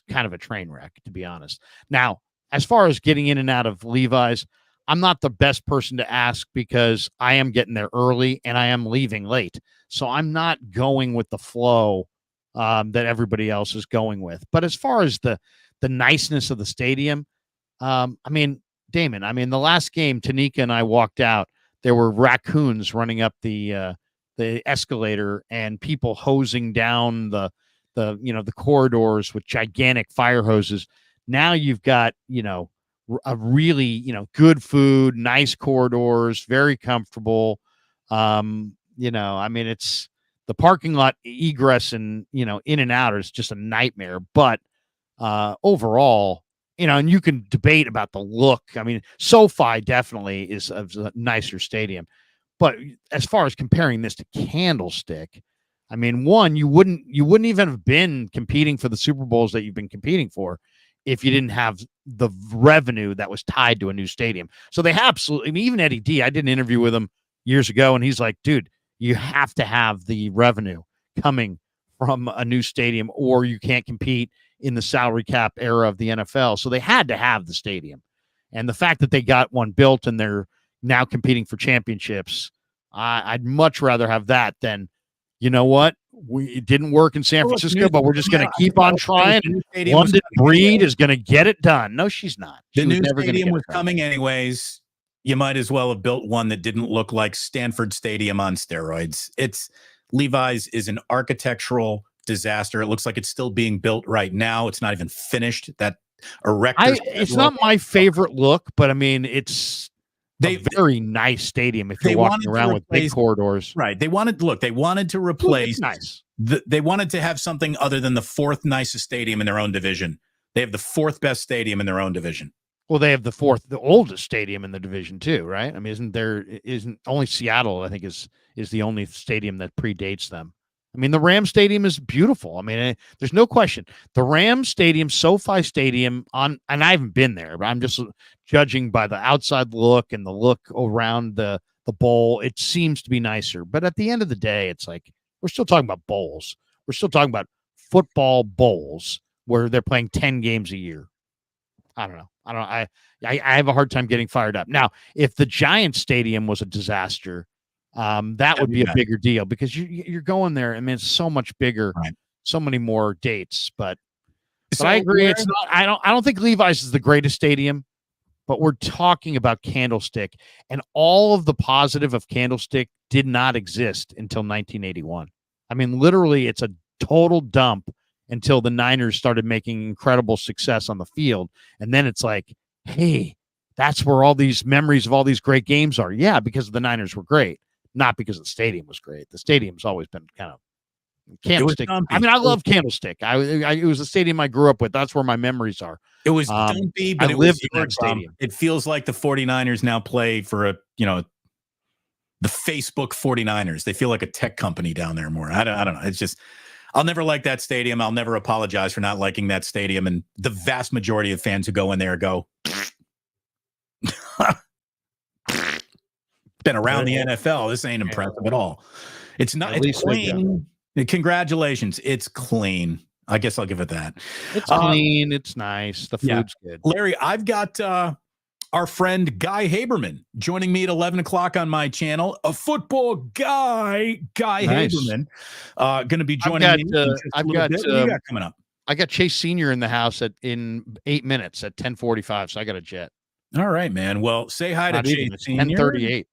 kind of a train wreck, to be honest. Now, as far as getting in and out of Levi's, I'm not the best person to ask because I am getting there early and I am leaving late. So I'm not going with the flow that everybody else is going with. But as far as the niceness of the stadium, Damon, the last game, Tanika and I walked out, there were raccoons running up the escalator and people hosing down the corridors with gigantic fire hoses. Now you've got, a really, good food, nice corridors, very comfortable. It's the parking lot egress and, in and out is just a nightmare. But overall, and you can debate about the look. I mean, SoFi definitely is a nicer stadium. But as far as comparing this to Candlestick, I mean, one, you wouldn't even have been competing for the Super Bowls that you've been competing for if you didn't have the revenue that was tied to a new stadium. So they absolutely, even Eddie D, I did an interview with him years ago, and he's like, dude, you have to have the revenue coming from a new stadium or you can't compete in the salary cap era of the NFL. So they had to have the stadium. And the fact that they got one built and they're now competing for championships, I'd much rather have that than, you know what? It didn't work in San Francisco, but we're just going to keep on trying. London Breed is going to get it done. No, she's not. The new stadium was coming anyways. you might as well have built one that didn't look like Stanford Stadium on steroids. Levi's is an architectural disaster. It looks like it's still being built right now. It's not even finished. That erector. It's not my favorite look, but I mean, it's a very nice stadium if you're walking around with big corridors. Right. They wanted to replace. Nice. They wanted to have something other than the fourth nicest stadium in their own division. They have the fourth best stadium in their own division. Well, they have the oldest stadium in the division too, right? I mean, isn't only Seattle, I think, is the only stadium that predates them. I mean, the Rams Stadium is beautiful. I mean, there's no question. The Rams Stadium, SoFi Stadium, and I haven't been there, but I'm just judging by the outside look and the look around the bowl. It seems to be nicer. But at the end of the day, it's like we're still talking about bowls. We're still talking about football bowls where they're playing 10 games a year. I don't know. I have a hard time getting fired up. Now, if the Giants Stadium was a disaster, that would be a bigger deal because you're going there. I mean, it's so much bigger, right. So many more dates. But I agree. It's not. I don't think Levi's is the greatest stadium, but we're talking about Candlestick, and all of the positive of Candlestick did not exist until 1981. I mean, literally, it's a total dump until the Niners started making incredible success on the field. And then it's like, hey, that's where all these memories of all these great games are. Yeah, because the Niners were great, not because the stadium was great. The stadium's always been kind of Candlestick. I mean, I love Candlestick. It was a stadium I grew up with. That's where my memories are. It was dumpy, but I lived in that stadium. It feels like the 49ers now play for the Facebook 49ers. They feel like a tech company down there more. I don't know. It's just, I'll never like that stadium. I'll never apologize for not liking that stadium. And the vast majority of fans who go in there go, been around the NFL. This ain't impressive at all. It's not. It's clean. Congratulations. It's clean. I guess I'll give it that. It's clean. It's nice. The food's good. Larry, I've got our friend Guy Haberman joining me at 11 o'clock on my channel. A football guy, Haberman, going to be joining me. I've got what do you got coming up? I got Chase Senior in the house in 8 minutes at 10:45, so I got a jet. All right, man. Well, say hi to Chase Senior. 10:38.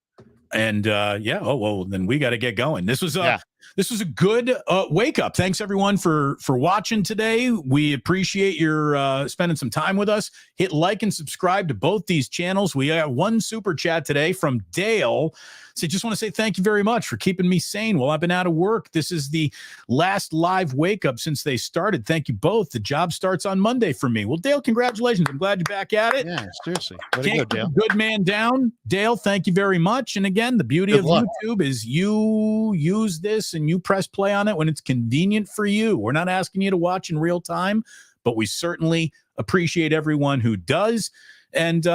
And then we got to get going. This was a good wake up. Thanks everyone for watching today. We appreciate your spending some time with us. Hit like and subscribe to both these channels. We got one super chat today from Dale. So just want to say thank you very much for keeping me sane while I've been out of work. This is the last live wake up since they started. Thank you both. The job starts on Monday for me. Well, Dale, congratulations. I'm glad you're back at it. Yeah, seriously. Way to go, Dale. Good man down. Dale, thank you very much. And again, the beauty of YouTube is you use this and you press play on it when it's convenient for you. We're not asking you to watch in real time, but we certainly appreciate everyone who does. And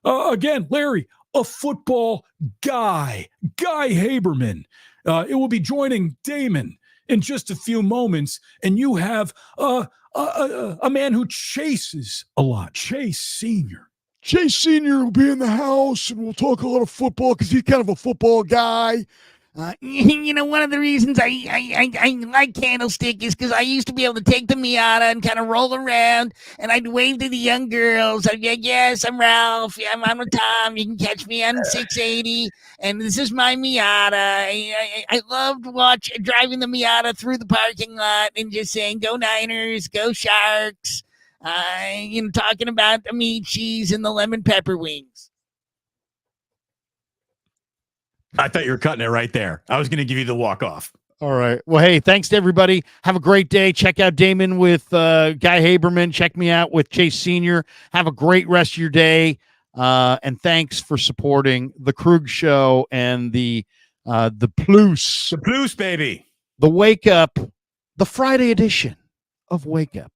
again, Larry, a football guy Haberman. It will be joining Damon in just a few moments, and you have a man who chases a lot, Chase Senior. Chase Senior will be in the house, and we'll talk a lot of football because he's kind of a football guy. One of the reasons I like Candlestick is because I used to be able to take the Miata and kind of roll around, and I'd wave to the young girls. I'd be like, yes, I'm Ralph. Yeah, I'm with Tom. You can catch me on 680, and this is my Miata. I loved driving the Miata through the parking lot and just saying, go Niners, go Sharks, talking about the meat cheese and the lemon pepper wings. I thought you were cutting it right there. I was going to give you the walk off. All right. Well, hey, thanks to everybody. Have a great day. Check out Damon with Guy Haberman. Check me out with Chase Senior. Have a great rest of your day. And thanks for supporting the Krueger Show and the Plus. The Plus, baby. The Wake Up, the Friday edition of Wake Up.